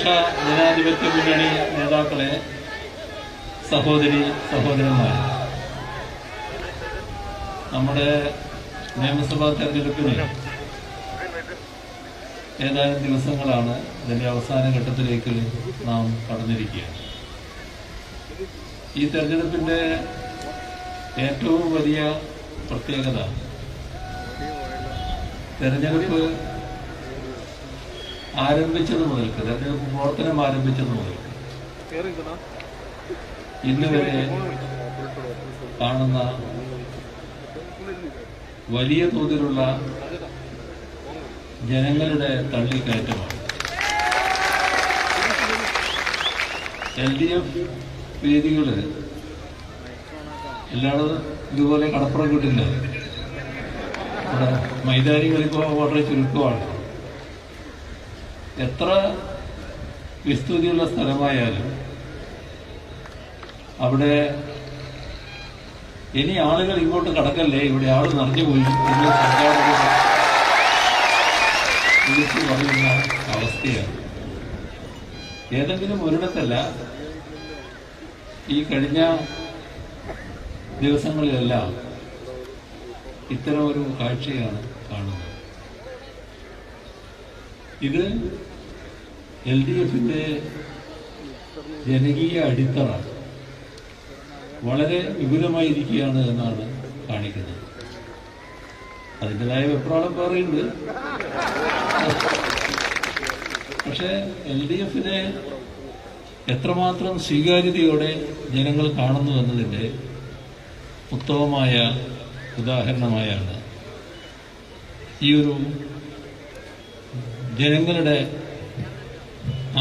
ജനാധിപത്യ മുന്നണി നേതാക്കളെ, സഹോദരന്മാർ, നമ്മുടെ നിയമസഭാ തെരഞ്ഞെടുപ്പിന് ഏതാനും ദിവസങ്ങളാണ്. ഇതിന്റെ അവസാന ഘട്ടത്തിലേക്ക് നാം കടന്നിരിക്കുകയാണ്. ഈ തെരഞ്ഞെടുപ്പിന്റെ ഏറ്റവും വലിയ പ്രത്യേകത തെരഞ്ഞെടുപ്പ് ആരംഭിച്ചത് മുതൽക്ക്, തെരഞ്ഞെടുപ്പ് പ്രവർത്തനം ആരംഭിച്ചത് മുതൽക്ക് ഇന്ന് വരെ കാണുന്ന വലിയ തോതിലുള്ള ജനങ്ങളുടെ തള്ളിക്കയറ്റമാണ്. LDF വേദികള് എല്ലായിടത്തും ഇതുപോലെ കടപ്പുറം കിട്ടില്ല. ഇവിടെ മൈതാനികളിപ്പോ വളരെ ചുരുക്കമാണ്. എത്ര വിസ്തൃതിയുള്ള സ്ഥലമായാലും അവിടെ ഇനി ആളുകൾ ഇങ്ങോട്ട് കടക്കല്ലേ, ഇവിടെ ആള് നിറഞ്ഞുപോയി എന്ന് സർക്കാർ വിളിച്ചു പറയുന്ന അവസ്ഥയാണ്. ഏതെങ്കിലും ഒരിടത്തല്ല, ഈ കഴിഞ്ഞ ദിവസങ്ങളിലെല്ലാം ഇത്തരം ഒരു കാഴ്ചയാണ് കാണുന്നത്. ഇത് LDFന്റെ ജനകീയ അടിത്തറ വളരെ വിപുലമായിരിക്കുകയാണ് എന്നാണ് കാണിക്കുന്നത്. അതിൻ്റെതായ വെപ്രാളം പറയുന്നുണ്ട്. പക്ഷെ LDFനെ എത്രമാത്രം സ്വീകാര്യതയോടെ ജനങ്ങൾ കാണുന്നു എന്നതിൻ്റെ ഉത്തമമായ ഉദാഹരണമായാണ് ഈ ഒരു ജനങ്ങളുടെ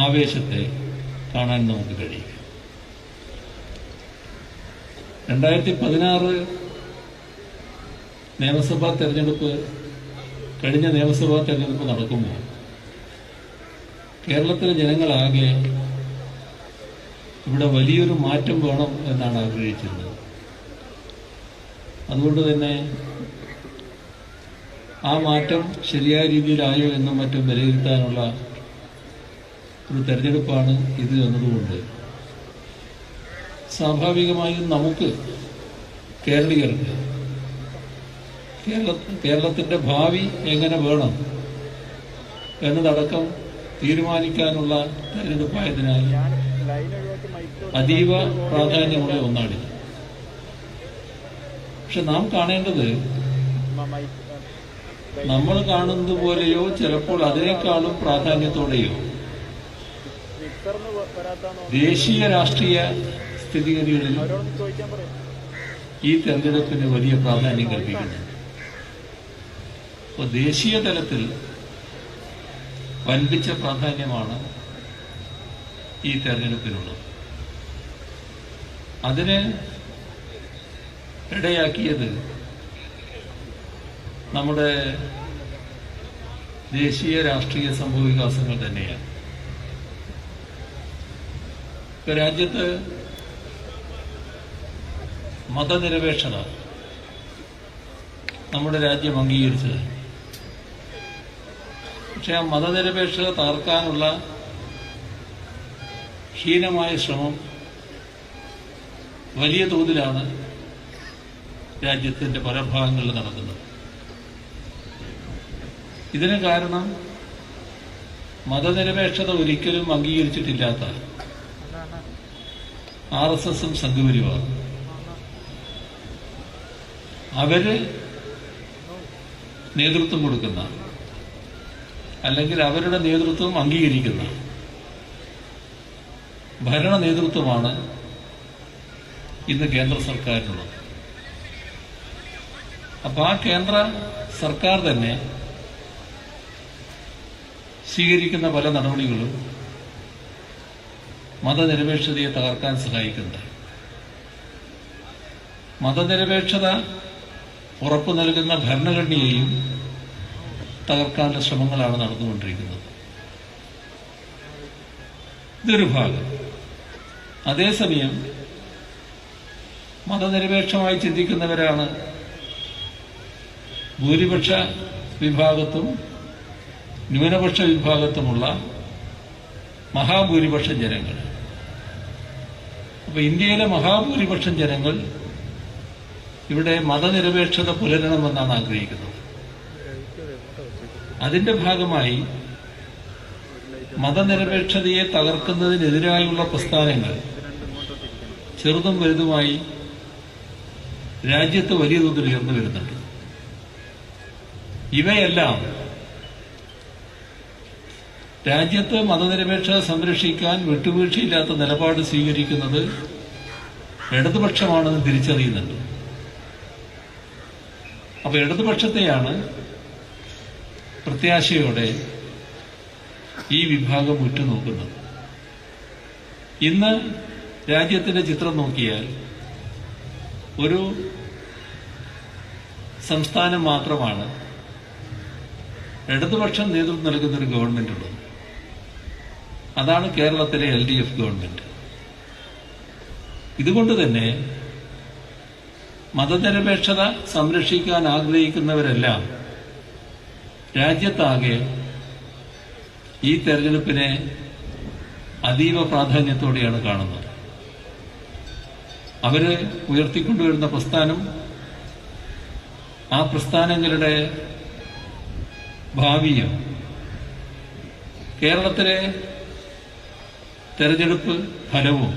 ആവേശത്തെ കാണാൻ നമുക്ക് കഴിയും. 2016 നിയമസഭാ തെരഞ്ഞെടുപ്പ്, കഴിഞ്ഞ നിയമസഭാ തെരഞ്ഞെടുപ്പ് നടക്കുമ്പോൾ കേരളത്തിലെ ജനങ്ങളാകെ ഇവിടെ വലിയൊരു മാറ്റം വേണം എന്നാണ് ആഗ്രഹിച്ചിരുന്നത്. അതുകൊണ്ട് തന്നെ ആ മാറ്റം ശരിയായ രീതിയിലായോ എന്നും മറ്റും വിലയിരുത്താനുള്ള ഒരു തെരഞ്ഞെടുപ്പാണ് ഇത് എന്നതുകൊണ്ട് സ്വാഭാവികമായും നമുക്ക് കേരളീയർക്ക് കേരളത്തിന്റെ ഭാവി എങ്ങനെ വേണം എന്നതടക്കം തീരുമാനിക്കാനുള്ള തെരഞ്ഞെടുപ്പായതിനാൽ അതീവ പ്രാധാന്യമുള്ള ഒന്നാണ്. പക്ഷെ നാം കാണേണ്ടത് നമ്മൾ കാണുന്നത് പോലെയോ ചിലപ്പോൾ അതിനേക്കാളും പ്രാധാന്യത്തോടെയോ ദേശീയ രാഷ്ട്രീയ സ്ഥിതിഗതികളിൽ ഈ തെരഞ്ഞെടുപ്പിന് വലിയ പ്രാധാന്യം കൽപ്പിക്കുന്നു. അപ്പോൾ ദേശീയ തലത്തിൽ വൻപിച്ച പ്രാധാന്യമാണ് ഈ തെരഞ്ഞെടുപ്പിനുള്ളത്. അതിന് ഇടയാക്കിയത് നമ്മുടെ ദേശീയ രാഷ്ട്രീയ സംഭവവികാസങ്ങൾ തന്നെയാണ്. രാജ്യത്ത് മതനിരപേക്ഷത നമ്മുടെ രാജ്യം അംഗീകരിച്ചത്. പക്ഷെ ആ മതനിരപേക്ഷത തകർക്കാനുള്ള ഹീനമായ ശ്രമം വലിയ തോതിലാണ് രാജ്യത്തിന്റെ പല ഭാഗങ്ങളിൽ നടക്കുന്നത്. ഇതിന് കാരണം മതനിരപേക്ഷത ഒരിക്കലും അംഗീകരിച്ചിട്ടില്ലാത്ത RSSഉം സംഘപരിവാറും അവര് നേതൃത്വം കൊടുക്കുന്ന, അല്ലെങ്കിൽ അവരുടെ നേതൃത്വം അംഗീകരിക്കുന്ന ഭരണ നേതൃത്വമാണ് ഇന്ന് കേന്ദ്ര സർക്കാരിനുള്ളത്. അപ്പൊ ആ കേന്ദ്ര സർക്കാർ തന്നെ സ്വീകരിക്കുന്ന പല നടപടികളും മതനിരപേക്ഷതയെ തകർക്കാൻ സഹായിക്കുന്നുണ്ട്. മതനിരപേക്ഷത ഉറപ്പു നൽകുന്ന ഭരണഘടനയെയും തകർക്കാനുള്ള ശ്രമങ്ങളാണ് നടന്നുകൊണ്ടിരിക്കുന്നത്. ഇതൊരു ഭാഗം. അതേസമയം മതനിരപേക്ഷമായി ചിന്തിക്കുന്നവരാണ് ഭൂരിപക്ഷ വിഭാഗത്തും ന്യൂനപക്ഷ വിഭാഗത്തുമുള്ള മഹാഭൂരിപക്ഷം ജനങ്ങൾ. അപ്പൊ ഇന്ത്യയിലെ മഹാഭൂരിപക്ഷം ജനങ്ങൾ ഇവിടെ മതനിരപേക്ഷത പുലരണമെന്നാണ് ആഗ്രഹിക്കുന്നത്. അതിന്റെ ഭാഗമായി മതനിരപേക്ഷതയെ തകർക്കുന്നതിനെതിരായുള്ള പ്രസ്ഥാനങ്ങൾ ചെറുതും വലുതുമായി രാജ്യത്ത് വലിയ തോതിൽ ഉയർന്നു വരുന്നുണ്ട്. ഇവയെല്ലാം രാജ്യത്ത് മതനിരപേക്ഷത സംരക്ഷിക്കാൻ വിട്ടുവീഴ്ചയില്ലാത്ത നിലപാട് സ്വീകരിക്കുന്നത് ഇടതുപക്ഷമാണെന്ന് തിരിച്ചറിയുന്നുണ്ട്. അപ്പൊ ഇടതുപക്ഷത്തെയാണ് പ്രത്യാശയോടെ ഈ വിഭാഗം ഉറ്റുനോക്കുന്നത്. ഇന്ന് രാജ്യത്തിന്റെ ചിത്രം നോക്കിയാൽ ഒരു സംസ്ഥാനം മാത്രമാണ് ഇടതുപക്ഷം നേതൃത്വം നൽകുന്ന ഒരു ഗവൺമെന്റ് ഉള്ളത്. അതാണ് കേരളത്തിലെ LDF ഗവൺമെന്റ്. ഇതുകൊണ്ട് തന്നെ മതനിരപേക്ഷത സംരക്ഷിക്കാൻ ആഗ്രഹിക്കുന്നവരെല്ലാം രാജ്യത്താകെ ഈ തെരഞ്ഞെടുപ്പിനെ അതീവ പ്രാധാന്യത്തോടെയാണ് കാണുന്നത്. അവര് ഉയർത്തിക്കൊണ്ടുവരുന്ന പ്രസ്ഥാനം, ആ പ്രസ്ഥാനങ്ങളുടെ ഭാവിയും കേരളത്തിലെ തെരഞ്ഞെടുപ്പ് ഫലവും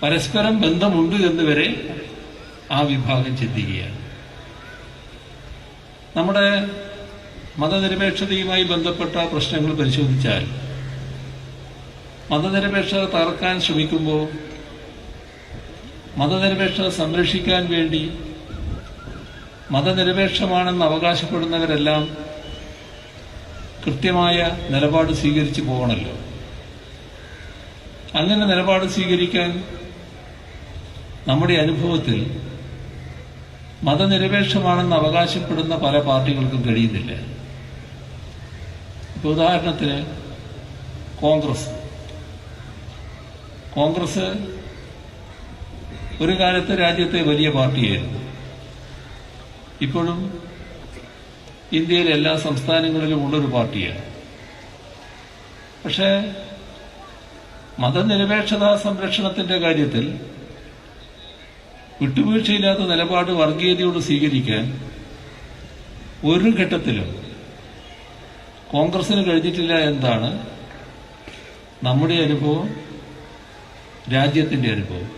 പരസ്പരം ബന്ധമുണ്ട് എന്നുവരെ ആ വിഭാഗം ചിന്തിക്കുകയാണ്. നമ്മുടെ മതനിരപേക്ഷതയുമായി ബന്ധപ്പെട്ട പ്രശ്നങ്ങൾ പരിശോധിച്ചാൽ മതനിരപേക്ഷത തകർക്കാൻ ശ്രമിക്കുമ്പോൾ മതനിരപേക്ഷത സംരക്ഷിക്കാൻ വേണ്ടി മതനിരപേക്ഷമാണെന്ന് അവകാശപ്പെടുന്നവരെല്ലാം കൃത്യമായ നിലപാട് സ്വീകരിച്ചു പോകണമല്ലോ. അങ്ങനെ നിലപാട് സ്വീകരിക്കാൻ നമ്മുടെ അനുഭവത്തിൽ മതനിരപേക്ഷമാണെന്ന് അവകാശപ്പെടുന്ന പല പാർട്ടികൾക്കും കഴിയുന്നില്ല. ഇപ്പൊ ഉദാഹരണത്തിന് കോൺഗ്രസ് ഒരു കാലത്ത് രാജ്യത്തെ വലിയ പാർട്ടിയായിരുന്നു. ഇപ്പോഴും ഇന്ത്യയിലെ എല്ലാ സംസ്ഥാനങ്ങളിലും ഉള്ളൊരു പാർട്ടിയാണ്. പക്ഷേ മതനിരപേക്ഷതാ സംരക്ഷണത്തിന്റെ കാര്യത്തിൽ വിട്ടുവീഴ്ചയില്ലാത്ത നിലപാട് വർഗീയതയോട് സ്വീകരിക്കാൻ ഒരു ഘട്ടത്തിലും കോൺഗ്രസിന് കഴിഞ്ഞിട്ടില്ല എന്നതാണ് നമ്മുടെ അനുഭവം, രാജ്യത്തിന്റെ അനുഭവം.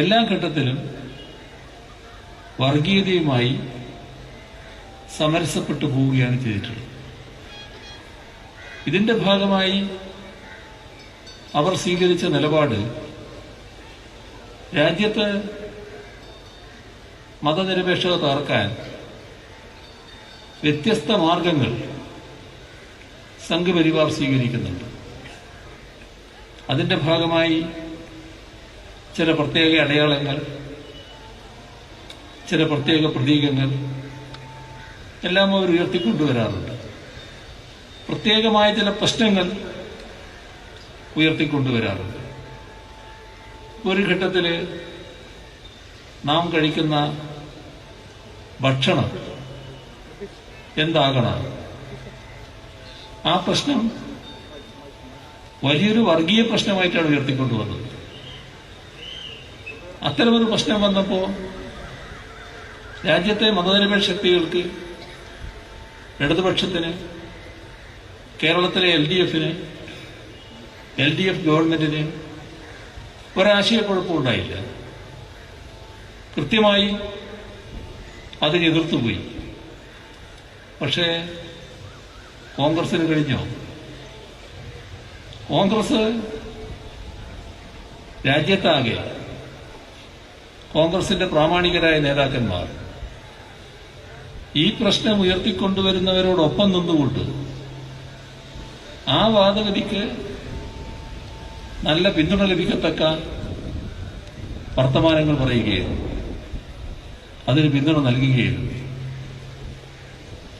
എല്ലാ ഘട്ടത്തിലും വർഗീയതയുമായി സമരസപ്പെട്ടു പോവുകയാണ് ചെയ്തിട്ടുള്ളത്. ഇതിന്റെ ഭാഗമായി അവർ സ്വീകരിച്ച നിലപാട് രാജ്യത്ത് മതനിരപേക്ഷത തകർക്കാൻ വ്യത്യസ്ത മാർഗങ്ങൾ സംഘപരിവാർ സ്വീകരിക്കുന്നുണ്ട്. അതിന്റെ ഭാഗമായി ചില പ്രത്യേക അടയാളങ്ങൾ, ചില പ്രത്യേക പ്രതീകങ്ങൾ എല്ലാം അവർ ഉയർത്തിക്കൊണ്ടുവരാറുണ്ട്. പ്രത്യേകമായ ചില പ്രശ്നങ്ങൾ ഉയർത്തിക്കൊണ്ടുവരാറുണ്ട്. ഒരു ഘട്ടത്തിൽ നാം കഴിക്കുന്ന ഭക്ഷണം എന്താകണം, ആ പ്രശ്നം വലിയൊരു വർഗീയ പ്രശ്നമായിട്ടാണ് ഉയർത്തിക്കൊണ്ടുവന്നത്. അത്തരമൊരു പ്രശ്നം വന്നപ്പോൾ രാജ്യത്തെ മതനിരപേക്ഷ ശക്തികൾക്ക്, ഇടതുപക്ഷത്തിന്, കേരളത്തിലെ LDF ഗവൺമെന്റിന് ഒരാശയക്കുഴപ്പം ഉണ്ടായില്ല. കൃത്യമായി അതിന് എതിർത്തുപോയി. പക്ഷേ കോൺഗ്രസിന് കഴിഞ്ഞോ? കോൺഗ്രസ് രാജ്യത്താകെ കോൺഗ്രസിന്റെ പ്രാമാണികരായ നേതാക്കന്മാർ ഈ പ്രശ്നം ഉയർത്തിക്കൊണ്ടുവരുന്നവരോടൊപ്പം നിന്നുകൊണ്ട് ആ വാദഗതിക്ക് നല്ല പിന്തുണ ലഭിക്കത്തക്ക വർത്തമാനങ്ങൾ പറയുകയായിരുന്നു, അതിന് പിന്തുണ നൽകുകയായിരുന്നു.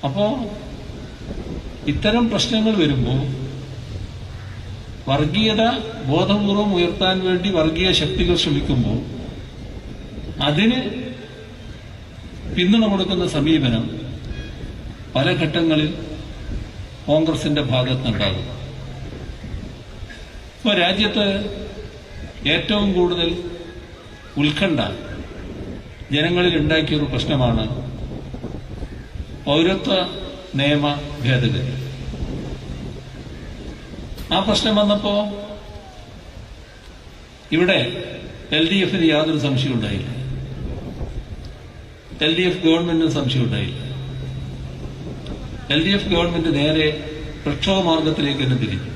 അപ്പോ ഇത്തരം പ്രശ്നങ്ങൾ വരുമ്പോൾ വർഗീയത ബോധപൂർവം ഉയർത്താൻ വേണ്ടി വർഗീയ ശക്തികൾ ശ്രമിക്കുമ്പോൾ അതിന് പിന്തുണ കൊടുക്കുന്ന സമീപനം പല ഘട്ടങ്ങളിൽ കോൺഗ്രസിന്റെ ഭാഗത്തുനിന്നുണ്ടാകും. ഇപ്പോൾ രാജ്യത്ത് ഏറ്റവും കൂടുതൽ ഉത്കണ്ഠ ജനങ്ങളിൽ ഉണ്ടാക്കിയൊരു പ്രശ്നമാണ് പൗരത്വ നിയമ ഭേദഗതി. ആ പ്രശ്നം വന്നപ്പോ ഇവിടെ LDF യാതൊരു സംശയം ഉണ്ടായില്ല, LDF ഗവൺമെന്റിന് സംശയം ഉണ്ടായില്ല. LDF ഗവൺമെന്റ് നേരെ പ്രക്ഷോഭ മാർഗത്തിലേക്ക് തന്നെ തിരിഞ്ഞു.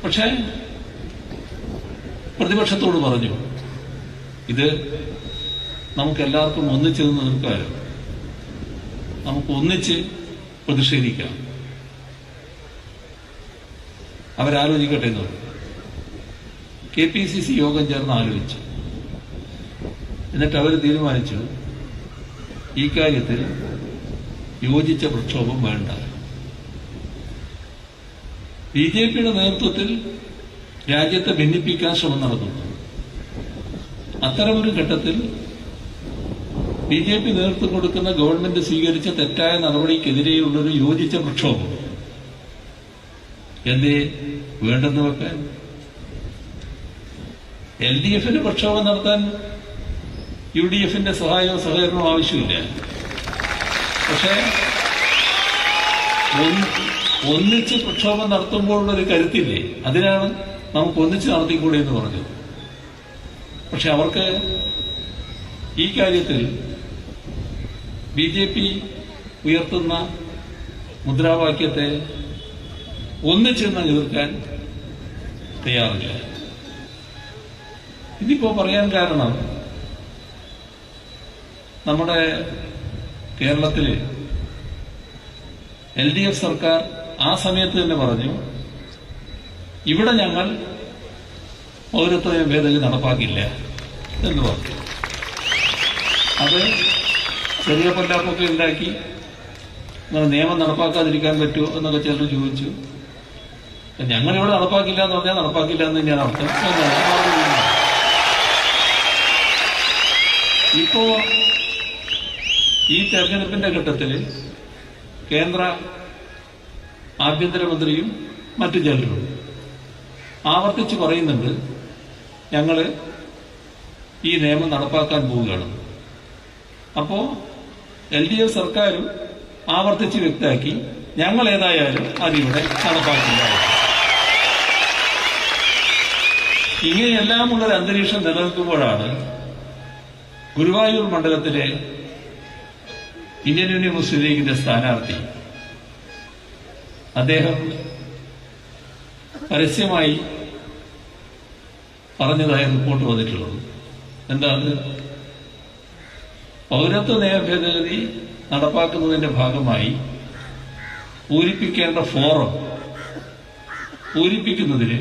പക്ഷേ പ്രതിപക്ഷത്തോട് പറഞ്ഞു, ഇത് നമുക്ക് എല്ലാവർക്കും ഒന്നിച്ച് നിന്ന് നിൽക്കാമല്ലോ, നമുക്ക് ഒന്നിച്ച് പ്രതിഷേധിക്കാം, അവരാലോചിക്കട്ടെ എന്ന് പറഞ്ഞു. KPCC യോഗം ചേർന്ന് ആലോചിച്ചു. എന്നിട്ട് അവർ തീരുമാനിച്ചു, ഈ കാര്യത്തിൽ യോജിച്ച പ്രക്ഷോഭം വേണ്ട. BJPയുടെ നേതൃത്വത്തിൽ രാജ്യത്തെ ഭിന്നിപ്പിക്കാൻ ശ്രമം നടത്തുന്നു. അത്തരമൊരു ഘട്ടത്തിൽ BJP നേതൃത്വം കൊടുക്കുന്ന ഗവൺമെന്റ് സ്വീകരിച്ച തെറ്റായ നടപടിക്കെതിരെയുള്ളൊരു യോജിച്ച പ്രക്ഷോഭം എന്തേ വേണ്ടെന്ന് വെക്കാൻ? LDFന് പ്രക്ഷോഭം നടത്താൻ UDFന്റെ സഹായവും സഹകരണവും ആവശ്യമില്ല. പക്ഷേ ഒന്നിച്ച് പ്രക്ഷോഭം നടത്തുമ്പോഴുള്ളൊരു കരുത്തില്ലേ, അതിനാണ് നമുക്ക് ഒന്നിച്ച് നടത്തിക്കൂടെ എന്ന് പറഞ്ഞത്. പക്ഷെ അവർക്ക് ഈ കാര്യത്തിൽ BJP ഉയർത്തുന്ന മുദ്രാവാക്യത്തെ ഒന്നിച്ചെന്ന് എതിർക്കാൻ തയ്യാറില്ല. ഇതിപ്പോ പറയാൻ കാരണം, നമ്മുടെ കേരളത്തില് LDF സർക്കാർ ആ സമയത്ത് തന്നെ പറഞ്ഞു, ഇവിടെ ഞങ്ങൾ പൗരത്വ ഭേദഗതി നടപ്പാക്കില്ല എന്ന് പറഞ്ഞു. അത് ചെറിയ പൊല്ലാപ്പൊക്കെ ഉണ്ടാക്കി അങ്ങനെ നിയമം നടപ്പാക്കാതിരിക്കാൻ പറ്റുമോ എന്നൊക്കെ ചിലർ ചോദിച്ചു. ഞങ്ങളിവിടെ നടപ്പാക്കില്ല എന്ന് പറഞ്ഞാൽ നടപ്പാക്കില്ല എന്ന് തന്നെയാണ് അർത്ഥം. ഇപ്പോ ഈ തെരഞ്ഞെടുപ്പിന്റെ ഘട്ടത്തിൽ കേന്ദ്ര ആഭ്യന്തരമന്ത്രിയും മറ്റു ചിലരും ആവർത്തിച്ച് പറയുന്നുണ്ട്, ഞങ്ങൾ ഈ നിയമം നടപ്പാക്കാൻ പോവുകയാണ്. അപ്പോ LDF സർക്കാരും ആവർത്തിച്ച് വ്യക്തമാക്കി, ഞങ്ങൾ ഏതായാലും അതിവിടെ നടപ്പാക്കില്ല. ഇങ്ങനെയെല്ലാമുള്ളൊരു അന്തരീക്ഷം നിലനിൽക്കുമ്പോഴാണ് ഗുരുവായൂർ മണ്ഡലത്തിലെ ഇന്ത്യൻ യൂണിയൻ മുസ്ലിം ലീഗിന്റെ സ്ഥാനാർത്ഥി, അദ്ദേഹം പരസ്യമായി പറഞ്ഞതായ റിപ്പോർട്ട് വന്നിട്ടുള്ളത്. എന്താണ്? പൗരത്വ നിയമ ഭേദഗതി നടപ്പാക്കുന്നതിന്റെ ഭാഗമായി പൂരിപ്പിക്കേണ്ട ഫോറം പൂരിപ്പിക്കുന്നതിന്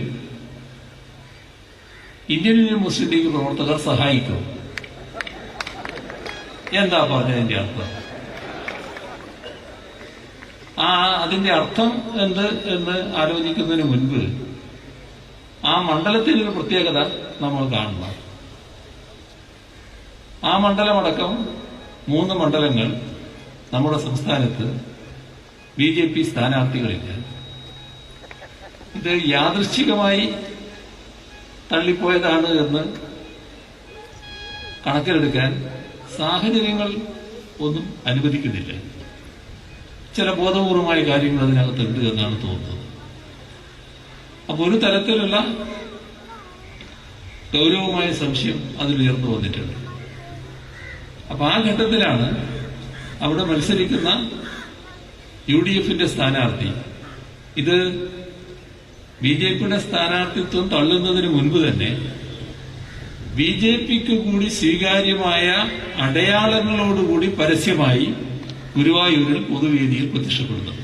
ഇന്ത്യൻ യൂണിയൻ മുസ്ലിം ലീഗ് പ്രവർത്തകർ സഹായിക്കും. എന്താ പറഞ്ഞതിന്റെ അർത്ഥം? അതിന്റെ അർത്ഥം എന്ത് എന്ന് ആലോചിക്കുന്നതിന് മുൻപ് ആ മണ്ഡലത്തിനൊരു പ്രത്യേകത നമ്മൾ കാണണം. ആ മണ്ഡലമടക്കം 3 മണ്ഡലങ്ങൾ നമ്മുടെ സംസ്ഥാനത്ത് BJP സ്ഥാനാർത്ഥികളില്ല. ഇത് യാദൃശ്ചികമായി തള്ളിപ്പോയതാണ് എന്ന് കണക്കിലെടുക്കാൻ സാഹചര്യങ്ങൾ ഒന്നും അനുവദിക്കുന്നില്ല. ചില ബോധപൂർവമായ കാര്യങ്ങൾ അതിനകത്തുണ്ട് എന്നാണ് തോന്നുന്നത്. അപ്പൊ ഒരു തരത്തിലുള്ള ഗൗരവമായ സംശയം അതിലുയർന്നു വന്നിട്ടുണ്ട്. അപ്പൊ ആ ഘട്ടത്തിലാണ് അവിടെ മത്സരിക്കുന്ന UDFന്റെ സ്ഥാനാർത്ഥി ഇത് BJPയുടെ സ്ഥാനാർത്ഥിത്വം തള്ളുന്നതിന് മുൻപ് തന്നെ BJPക്ക് കൂടി സ്വീകാര്യമായ അടയാളങ്ങളോടുകൂടി പരസ്യമായി ഗുരുവായൂരിൽ പൊതുവേദിയിൽ പ്രത്യക്ഷപ്പെടുന്നത്.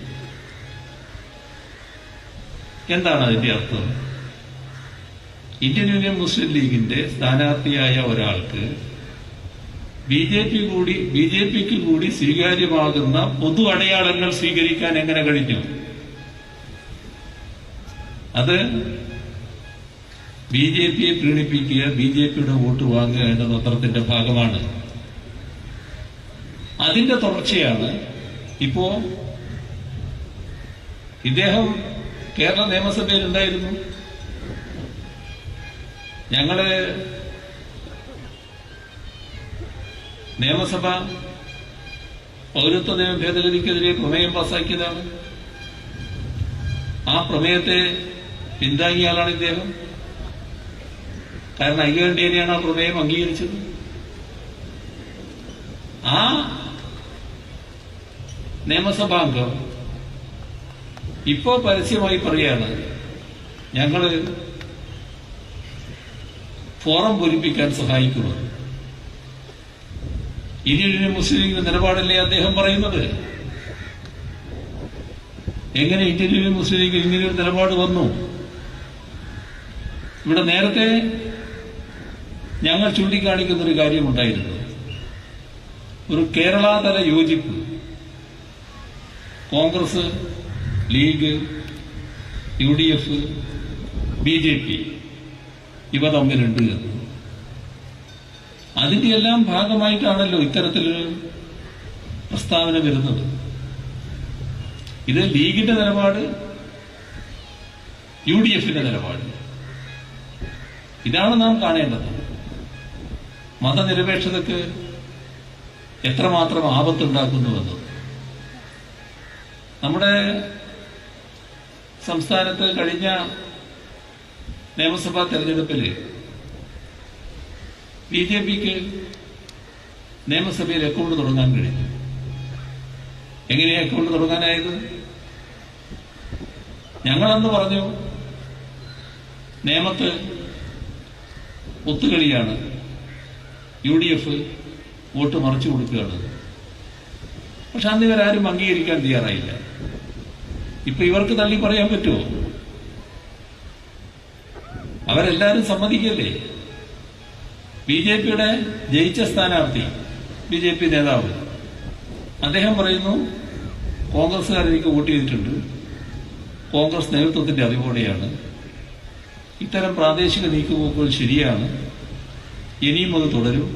എന്താണ് അതിന്റെ അർത്ഥം? ഇന്ത്യൻ യൂണിയൻ മുസ്ലിം ലീഗിന്റെ സ്ഥാനാർത്ഥിയായ ഒരാൾക്ക് BJPക്ക് കൂടി സ്വീകാര്യമാകുന്ന പൊതു അടയാളങ്ങൾ സ്വീകരിക്കാൻ എങ്ങനെ കഴിഞ്ഞു? അത് BJPയെ പ്രീണിപ്പിക്കുക, BJPയുടെ വോട്ട് വാങ്ങുക എന്ന തന്ത്രത്തിന്റെ ഭാഗമാണ്. അതിന്റെ തുടർച്ചയാണ് ഇപ്പോ ഇദ്ദേഹം കേരള നിയമസഭയിലുണ്ടായിരുന്നു. ഞങ്ങള് നിയമസഭ പൗരത്വ നിയമ ഭേദഗതിക്കെതിരെ പ്രമേയം പാസാക്കിയതാണ്. ആ പ്രമേയത്തെ പിന്താങ്ങിയ ആളാണ് ഇദ്ദേഹം. കാരണം ഐക്യകണ്ഠേനയാണ് ആ പ്രമേയം അംഗീകരിച്ചത്. ആ നിയമസഭാംഗം ഇപ്പോ പരസ്യമായി പറയാണ്, ഞങ്ങള് ഫോറം പൂരിപ്പിക്കാൻ സഹായിക്കുന്നത്. ഇനിയൊരു മുസ്ലിം ലീഗിന്റെ നിലപാടല്ലേ അദ്ദേഹം പറയുന്നത്? എങ്ങനെ ഇന്ത്യൻ യൂണിയൻ മുസ്ലിം ലീഗ് ഇങ്ങനെയൊരു നിലപാട് വന്നു? ഇവിടെ നേരത്തെ ഞങ്ങൾ ചൂണ്ടിക്കാണിക്കുന്നൊരു കാര്യമുണ്ടായിരുന്നു. ഒരു കേരളതല യോജിപ്പ് കോൺഗ്രസ്, ലീഗ്, UDF, BJP ഇവ തമ്മിലുണ്ട് എന്ന്. അതിന്റെ എല്ലാം ഭാഗമായിട്ടാണല്ലോ ഇത്തരത്തിലൊരു പ്രസ്താവന വരുന്നത്. ഇത് ലീഗിന്റെ നിലപാട്, UDFന്റെ നിലപാട്. ഇതാണ് നാം കാണേണ്ടത്. മതനിരപേക്ഷതയ്ക്ക് എത്രമാത്രം ആപത്തുണ്ടാക്കുന്നുവെന്ന്. നമ്മുടെ സംസ്ഥാനത്ത് കഴിഞ്ഞ നിയമസഭാ തെരഞ്ഞെടുപ്പിൽ BJPക്ക് നിയമസഭയിൽ അക്കൗണ്ട് തുടങ്ങാൻ കഴിഞ്ഞു. എങ്ങനെയാ അക്കൗണ്ട് തുടങ്ങാനായത്? ഞങ്ങളന്ന് പറഞ്ഞു നേമത്ത് ഒത്തുകളിയാണ്, UDF വോട്ട് മറിച്ചു കൊടുക്കുകയാണ്. പക്ഷെ അന്ന് ഇവരാരും അംഗീകരിക്കാൻ തയ്യാറായില്ല. ഇപ്പൊ ഇവർക്ക് തള്ളി പറയാൻ പറ്റുമോ? അവരെല്ലാരും സമ്മതിക്കല്ലേ? BJPയുടെ ജയിച്ച സ്ഥാനാർത്ഥി, BJP നേതാവ്, അദ്ദേഹം പറയുന്നു കോൺഗ്രസ്സുകാർ എനിക്ക് വോട്ട് ചെയ്തിട്ടുണ്ട്, കോൺഗ്രസ് നേതൃത്വത്തിന്റെ അറിവോടെയാണ്, ഇത്തരം പ്രാദേശിക നീക്കുപോക്കുകൾ ശരിയാണ്, ഇനിയും അത് തുടരും,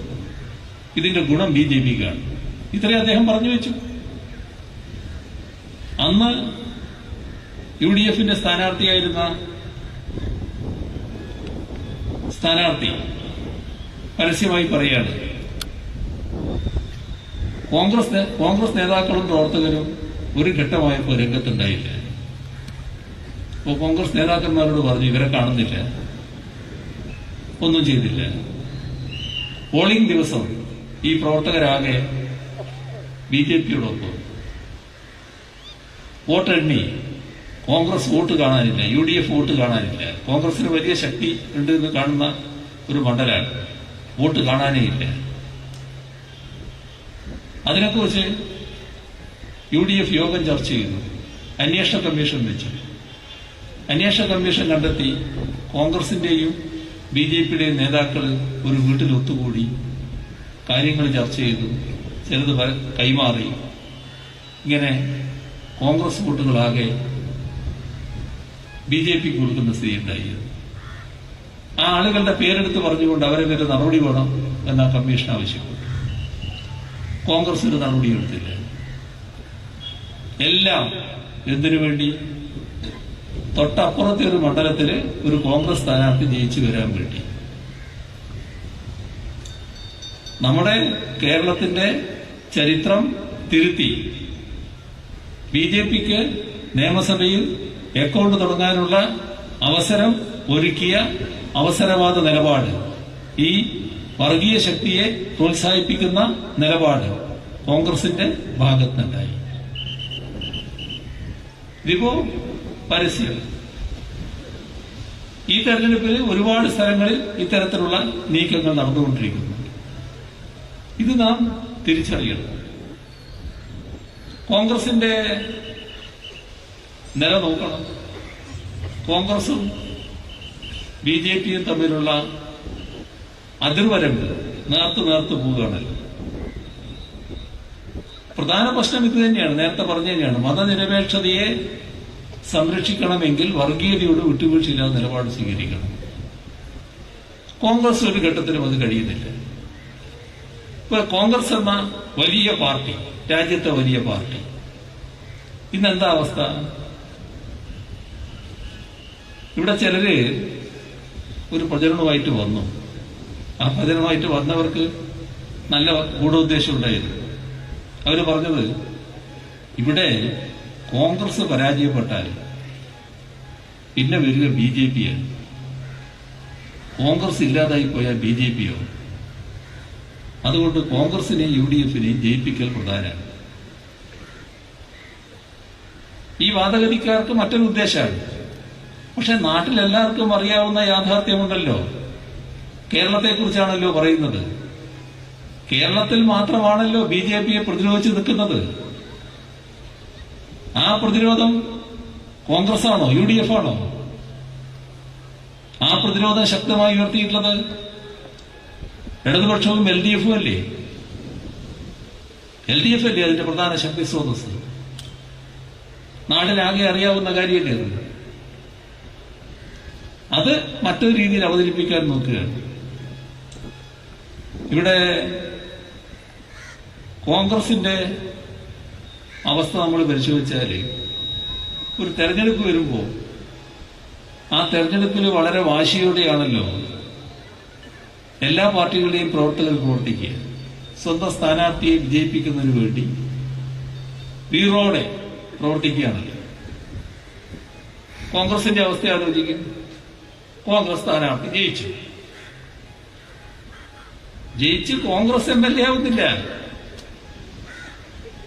ഇതിന്റെ ഗുണം BJPക്കാണ്. ഇത്രയും അദ്ദേഹം പറഞ്ഞു വെച്ചു. അന്ന് UDFന്റെ സ്ഥാനാർത്ഥിയായിരുന്ന സ്ഥാനാർത്ഥി പരസ്യമായി പറയാണ്, കോൺഗ്രസ് നേതാക്കളും പ്രവർത്തകരും ഒരു ഘട്ടമായപ്പോൾ രംഗത്തുണ്ടായില്ല. അപ്പോൾ കോൺഗ്രസ് നേതാക്കന്മാരോട് പറഞ്ഞു, ഇവരെ കാണുന്നില്ല, ഒന്നും ചെയ്തില്ല. പോളിംഗ് ദിവസം ഈ പ്രവർത്തകരാകെ BJPയോടൊപ്പം വോട്ടെണ്ണി കോൺഗ്രസ് വോട്ട് കാണാനില്ല, UDF വോട്ട് കാണാനില്ല. കോൺഗ്രസിന് വലിയ ശക്തി ഉണ്ട് എന്ന് കാണുന്ന ഒരു മണ്ഡലമാണ്, വോട്ട് കാണാനേ ഇല്ല. അതിനെക്കുറിച്ച് UDF യോഗം ചർച്ച ചെയ്തു, അന്വേഷണ കമ്മീഷൻ വെച്ചു. അന്വേഷണ കമ്മീഷൻ കണ്ടെത്തി കോൺഗ്രസിന്റെയും BJPയുടെയും നേതാക്കൾ ഒരു വീട്ടിൽ ഒത്തുകൂടി കാര്യങ്ങൾ ചർച്ച ചെയ്തു, ചിലത് കൈമാറി. ഇങ്ങനെ കോൺഗ്രസ് വോട്ടുകളാകെ BJPക്ക് കൊടുക്കുന്ന സ്ഥിതി ഉണ്ടായി. ആ ആളുകളുടെ പേരെടുത്ത് പറഞ്ഞുകൊണ്ട് അവരെ പേര് നടപടി വേണം എന്ന കമ്മീഷൻ ആവശ്യപ്പെട്ടു. കോൺഗ്രസ് ഒരു നടപടി എടുത്തില്ല. എല്ലാം എന്തിനു വേണ്ടി? തൊട്ടപ്പുറത്തെ ഒരു മണ്ഡലത്തില് ഒരു കോൺഗ്രസ് സ്ഥാനാർത്ഥി ജയിച്ചു വരാൻ വേണ്ടി. നമ്മുടെ കേരളത്തിന്റെ ചരിത്രം തിരുത്തി BJPക്ക് നിയമസഭയിൽ അക്കൗണ്ട് തുടങ്ങാനുള്ള അവസരം ഒരുക്കിയ അവസരവാദ നിലപാട്, ഈ വർഗീയ ശക്തിയെ പ്രോത്സാഹിപ്പിക്കുന്ന നിലപാട് കോൺഗ്രസിന്റെ ഭാഗത്തുനിന്നുണ്ടായി. ഇതിപ്പോ പരസ്യം. ഈ തെരഞ്ഞെടുപ്പിൽ ഒരുപാട് സ്ഥലങ്ങളിൽ ഇത്തരത്തിലുള്ള നീക്കങ്ങൾ നടന്നുകൊണ്ടിരിക്കുന്നു. ഇത് നാം തിരിച്ചറിയണം. കോൺഗ്രസിന്റെ നില നോക്കണം. കോൺഗ്രസും BJPയും തമ്മിലുള്ള അതിർവരമ്പ് നേർത്തു പോവുകയാണല്ലോ. പ്രധാന പ്രശ്നം ഇത് തന്നെയാണ്, നേരത്തെ പറഞ്ഞു തന്നെയാണ്. മതനിരപേക്ഷതയെ സംരക്ഷിക്കണമെങ്കിൽ വർഗീയതയോട് വിട്ടുവീഴ്ചയില്ലാതെ നിലപാട് സ്വീകരിക്കണം. കോൺഗ്രസ് ഒരു ഘട്ടത്തിലും അത് കഴിയുന്നില്ല. ഇപ്പൊ കോൺഗ്രസ് എന്ന വലിയ പാർട്ടി, രാജ്യത്തെ വലിയ പാർട്ടി, ഇന്നെന്താ അവസ്ഥ? ഇവിടെ ചിലര് ഒരു പ്രചരണമായിട്ട് വന്നു. ആ പ്രചരണമായിട്ട് വന്നവർക്ക് നല്ല ഗൂഢോദ്ദേശം ഉണ്ടായിരുന്നു. അവർ പറഞ്ഞത്, ഇവിടെ കോൺഗ്രസ് പരാജയപ്പെട്ടാൽ പിന്നെ വരിക BJP ആണ്. കോൺഗ്രസ് ഇല്ലാതായി പോയാൽ BJP ആവും. അതുകൊണ്ട് കോൺഗ്രസിനെയും UDF-നെയും ജയിപ്പിക്കൽ പ്രധാനമാണ്. ഈ വാദഗതിക്കാർക്ക് മറ്റൊരു ഉദ്ദേശമാണ്. പക്ഷെ നാട്ടിലെല്ലാവർക്കും അറിയാവുന്ന യാഥാർത്ഥ്യമുണ്ടല്ലോ. കേരളത്തെക്കുറിച്ചാണല്ലോ പറയുന്നത്. കേരളത്തിൽ മാത്രമാണല്ലോ BJP-യെ പ്രതിരോധിച്ച് നിൽക്കുന്നത്. ആ പ്രതിരോധം കോൺഗ്രസ് ആണോ UDF ആണോ? ആ പ്രതിരോധം ശക്തമായി ഉയർത്തിയിട്ടുള്ളത് ഇടതുപക്ഷവും LDF-ഉം അല്ലേ? LDF അല്ലേ അതിന്റെ പ്രധാന ശക്തി സ്രോതസ്? നാടിനാകെ അറിയാവുന്ന കാര്യമല്ലേ അത്? അത് മറ്റൊരു രീതിയിൽ അവതരിപ്പിക്കാൻ നോക്കുകയാണ്. ഇവിടെ കോൺഗ്രസിന്റെ അവസ്ഥ നമ്മൾ പരിശോധിച്ചാൽ, ഒരു തെരഞ്ഞെടുപ്പ് വരുമ്പോൾ ആ തെരഞ്ഞെടുപ്പിൽ വളരെ വാശിയോടെയാണല്ലോ എല്ലാ പാർട്ടികളുടെയും പ്രവർത്തകർ പ്രവർത്തിക്കുക. സ്വന്തം സ്ഥാനാർത്ഥിയെ വിജയിപ്പിക്കുന്നതിന് വേണ്ടി വീറോടെ പ്രവർത്തിക്കുകയാണല്ലോ. കോൺഗ്രസിന്റെ അവസ്ഥ ആലോചിക്കും. കോൺഗ്രസ് സ്ഥാനാർത്ഥി ജയിച്ച് കോൺഗ്രസ് MLA ആവുന്നില്ല.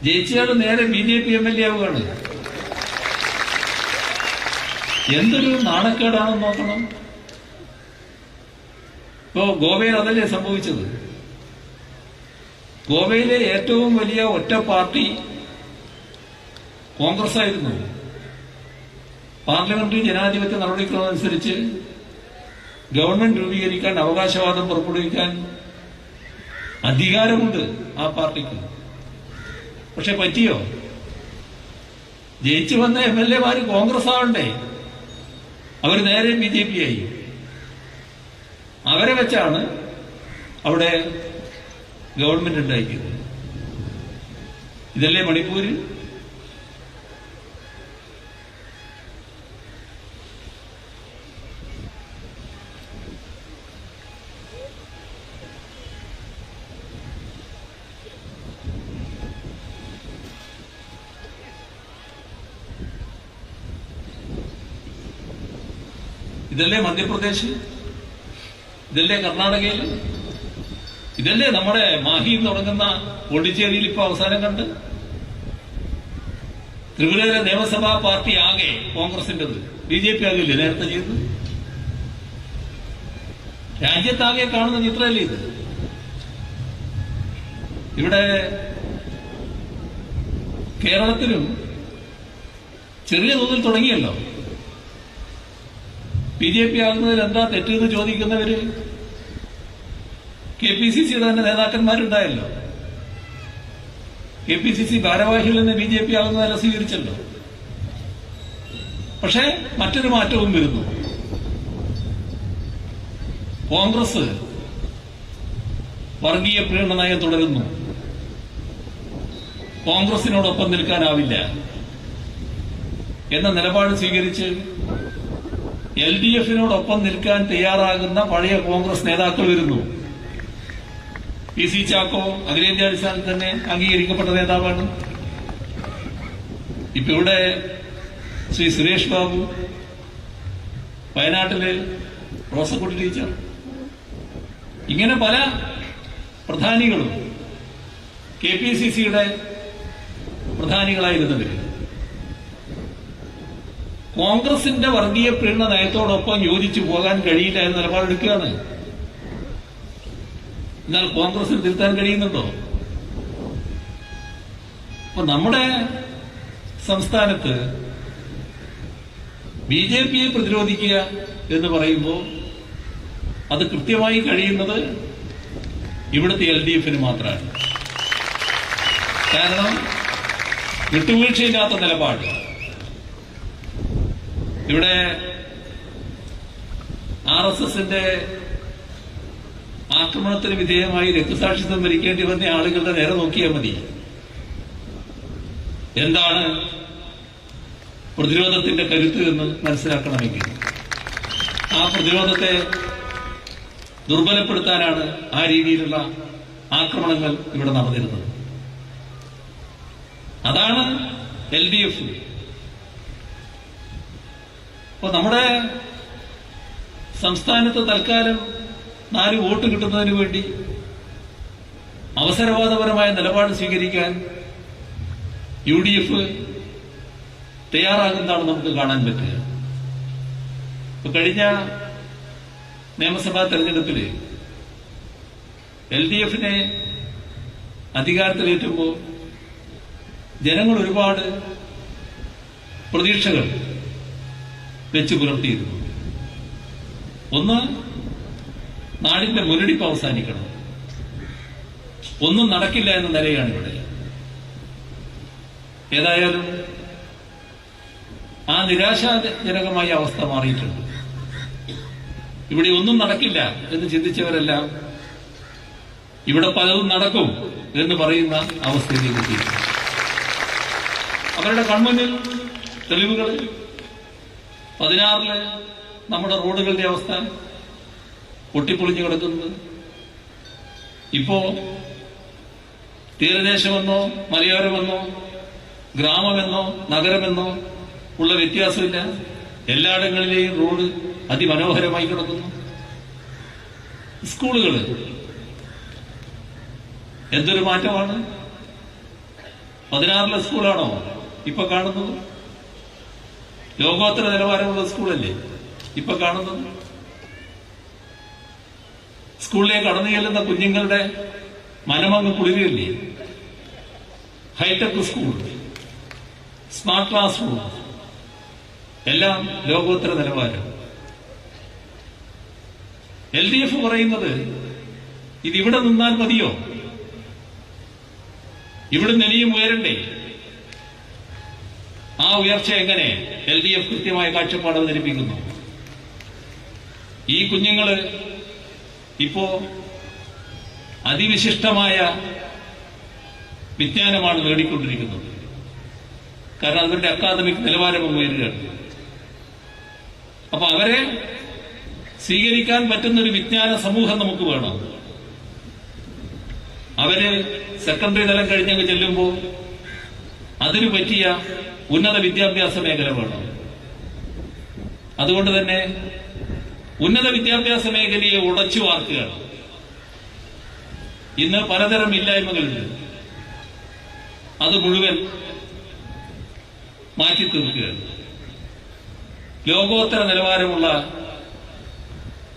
ജയിച്ചയാൾ നേരെ BJP MLA ആവുകയാണ്. എന്തൊരു നാണക്കേടാണെന്ന് നോക്കണം. ഇപ്പോ ഗോവയിൽ അതല്ലേ സംഭവിച്ചത്? ഗോവയിലെ ഏറ്റവും വലിയ ഒറ്റ പാർട്ടി കോൺഗ്രസ് ആയിരുന്നു. പാർലമെന്ററി ജനാധിപത്യ നടപടിക്രമം അനുസരിച്ച് ഗവൺമെന്റ് രൂപീകരിക്കാൻ, അവകാശവാദം പുറപ്പെടുവിക്കാൻ അധികാരമുണ്ട് ആ പാർട്ടിക്ക്. പക്ഷെ പറ്റിയോ? ജയിച്ചു വന്ന MLA-മാര് കോൺഗ്രസ് ആവണ്ടേ? അവർ നേരെ BJP ആയി. അവരെ വെച്ചാണ് അവിടെ ഗവൺമെന്റ് ഉണ്ടാക്കിയത്. ഇതല്ലേ മണിപ്പൂര്? ഇതല്ലേ മധ്യപ്രദേശ്? ഇതല്ലേ കർണാടകയിൽ? ഇതല്ലേ നമ്മുടെ മാഹിയിൽ തുടങ്ങുന്ന പോണ്ടിച്ചേരിയിൽ ഇപ്പൊ അവസാനം കണ്ട്? ത്രിപുരയിലെ നിയമസഭാ പാർട്ടി ആകെ കോൺഗ്രസിന്റേത്, BJP ആകില്ലേ നേരത്തെ ചെയ്തത്? രാജ്യത്താകെ കാണുന്ന ചിത്രമല്ലേ ഇത്? ഇവിടെ കേരളത്തിലും ചെറിയ തോതിൽ തുടങ്ങിയല്ലോ. BJP ആകുന്നതിൽ എന്താ തെറ്റെന്ന് ചോദിക്കുന്നവര് KPCC-യുടെ തന്നെ നേതാക്കന്മാരുണ്ടായല്ലോ. KPCC ഭാരവാഹികളിൽ നിന്ന് BJP ആകുന്നതല്ല സ്വീകരിച്ചല്ലോ. പക്ഷെ മറ്റൊരു മാറ്റവും വരുന്നു. കോൺഗ്രസ് വർഗീയ പ്രീണന നയം തുടരുന്നു. കോൺഗ്രസിനോടൊപ്പം നിൽക്കാനാവില്ല എന്ന നിലപാട് സ്വീകരിച്ച് LDF-നോടൊപ്പം നിൽക്കാൻ തയ്യാറാകുന്ന പഴയ കോൺഗ്രസ് നേതാക്കൾ വരുന്നു. PC ചാക്കോ അഖിലേന്ത്യാടിസ്ഥാനത്തിൽ തന്നെ അംഗീകരിക്കപ്പെട്ട നേതാവാണ്. ഇപ്പൊ ഇവിടെ ശ്രീ സുരേഷ് ബാബു, വയനാട്ടില് റോസക്കുട്ടി ടീച്ചർ, ഇങ്ങനെ പല പ്രധാനികളും KPCC-യുടെ പ്രധാനികളായിരുന്നവര് കോൺഗ്രസിന്റെ വർഗീയ പ്രീണന നയത്തോടൊപ്പം യോജിച്ചു പോകാൻ കഴിയില്ല എന്ന നിലപാടെടുക്കുകയാണ്. എന്നാൽ കോൺഗ്രസിന് തിരുത്താൻ കഴിയുന്നുണ്ടോ? അപ്പൊ നമ്മുടെ സംസ്ഥാനത്ത് BJP-യെ പ്രതിരോധിക്കുക എന്ന് പറയുമ്പോൾ അത് കൃത്യമായി കഴിയുന്നത് ഇവിടുത്തെ LDF-ന് മാത്രമാണ്. കാരണം വിട്ടുവീഴ്ചയില്ലാത്ത നിലപാട്. ഇവിടെ RSS-ന്റെ ആക്രമണത്തിന് വിധേയമായി രക്തസാക്ഷിത്വം വരിക്കേണ്ടി വന്ന ആളുകളുടെ നേരെ നോക്കിയാൽ മതി. എന്താണ് പ്രതിരോധത്തിന്റെ കരുത്ത് എന്ന് മനസ്സിലാക്കണമെങ്കിൽ ആ പ്രതിരോധത്തെ ദുർബലപ്പെടുത്താനാണ് ആ രീതിയിലുള്ള ആക്രമണങ്ങൾ ഇവിടെ നടന്നിരുന്നത്. അതാണ് LDF. അപ്പൊ നമ്മുടെ സംസ്ഥാനത്ത് തൽക്കാലം 4 വോട്ട് കിട്ടുന്നതിന് വേണ്ടി അവസരവാദപരമായ നിലപാട് സ്വീകരിക്കാൻ UDF തയ്യാറാകുന്നതാണ് നമുക്ക് കാണാൻ പറ്റുക. ഇപ്പൊ കഴിഞ്ഞ നിയമസഭാ തെരഞ്ഞെടുപ്പിൽ LDFനെ അധികാരത്തിലേറ്റുമ്പോൾ ജനങ്ങൾ ഒരുപാട് പ്രതീക്ഷകൾ വെച്ചു പുലർത്തിയിരുന്നു. ഒന്ന്, നാടിന്റെ മുരടിപ്പ് അവസാനിക്കണം. ഒന്നും നടക്കില്ല എന്ന നിലയാണ് ഇവിടെ. ഏതായാലും ആ നിരാശാജനകമായ അവസ്ഥ മാറിയിട്ടുണ്ട്. ഇവിടെ ഒന്നും നടക്കില്ല എന്ന് ചിന്തിച്ചവരെല്ലാം ഇവിടെ പലതും നടക്കും എന്ന് പറയുന്ന അവസ്ഥയിലേക്ക് എത്തിയിട്ടുണ്ട്. അവരുടെ കൺമുന്നിൽ തെളിവുകൾ 16 നമ്മുടെ റോഡുകളുടെ അവസ്ഥ പൊട്ടിപ്പൊളിഞ്ഞു കിടക്കുന്നത്. ഇപ്പോ തീരദേശമെന്നോ മലയോരമെന്നോ ഗ്രാമമെന്നോ നഗരമെന്നോ ഉള്ള വ്യത്യാസമില്ല. എല്ലായിടങ്ങളിലെയും റോഡ് അതിമനോഹരമായി കിടക്കുന്നു. സ്കൂളുകൾ എന്തൊരു മാറ്റമാണ്. 16 സ്കൂളാണോ ഇപ്പൊ കാണുന്നത്? ലോകോത്തര നിലവാരമുള്ള സ്കൂളല്ലേ ഇപ്പൊ കാണുന്നത്? സ്കൂളിലേക്ക് കടന്നു ചെല്ലുന്ന കുഞ്ഞുങ്ങളുടെ മനമങ്ങ് കുളിരില്ലേ? Hi tech school, smart class room, എല്ലാം ലോകോത്തര നിലവാരം. LDF പറയുന്നത് ഇതിവിടെ നിന്നാൽ മതിയോ? ഇവിടുന്ന് ഇനിയും ഉയരണ്ടേ? ആ ഉയർച്ച എങ്ങനെ LDF കൃത്യമായ കാഴ്ചപ്പാട് അവതരിപ്പിക്കുന്നു. ഈ കുഞ്ഞുങ്ങള് ഇപ്പോ അതിവിശിഷ്ടമായ വിജ്ഞാനമാണ് നേടിക്കൊണ്ടിരിക്കുന്നത്. കാരണം അവരുടെ അക്കാദമിക് നിലവാരം ഉയരുകയാണ്. അപ്പൊ അവരെ സ്വീകരിക്കാൻ പറ്റുന്നൊരു വിജ്ഞാന സമൂഹം നമുക്ക് വേണം. അവര് സെക്കൻഡറി തലം കഴിഞ്ഞങ്ങ് ചെല്ലുമ്പോൾ അതിനു പറ്റിയ ഉന്നത വിദ്യാഭ്യാസ മേഖല വേണം. അതുകൊണ്ട് തന്നെ ഉന്നത വിദ്യാഭ്യാസ മേഖലയെ ഉടച്ചു വാർക്കുകയാണ്. ഇന്ന് പലതരം ഇല്ലായ്മകളുണ്ട്. അത് മുഴുവൻ മാറ്റി തീർക്കുകയാണ്. ലോകോത്തര നിലവാരമുള്ള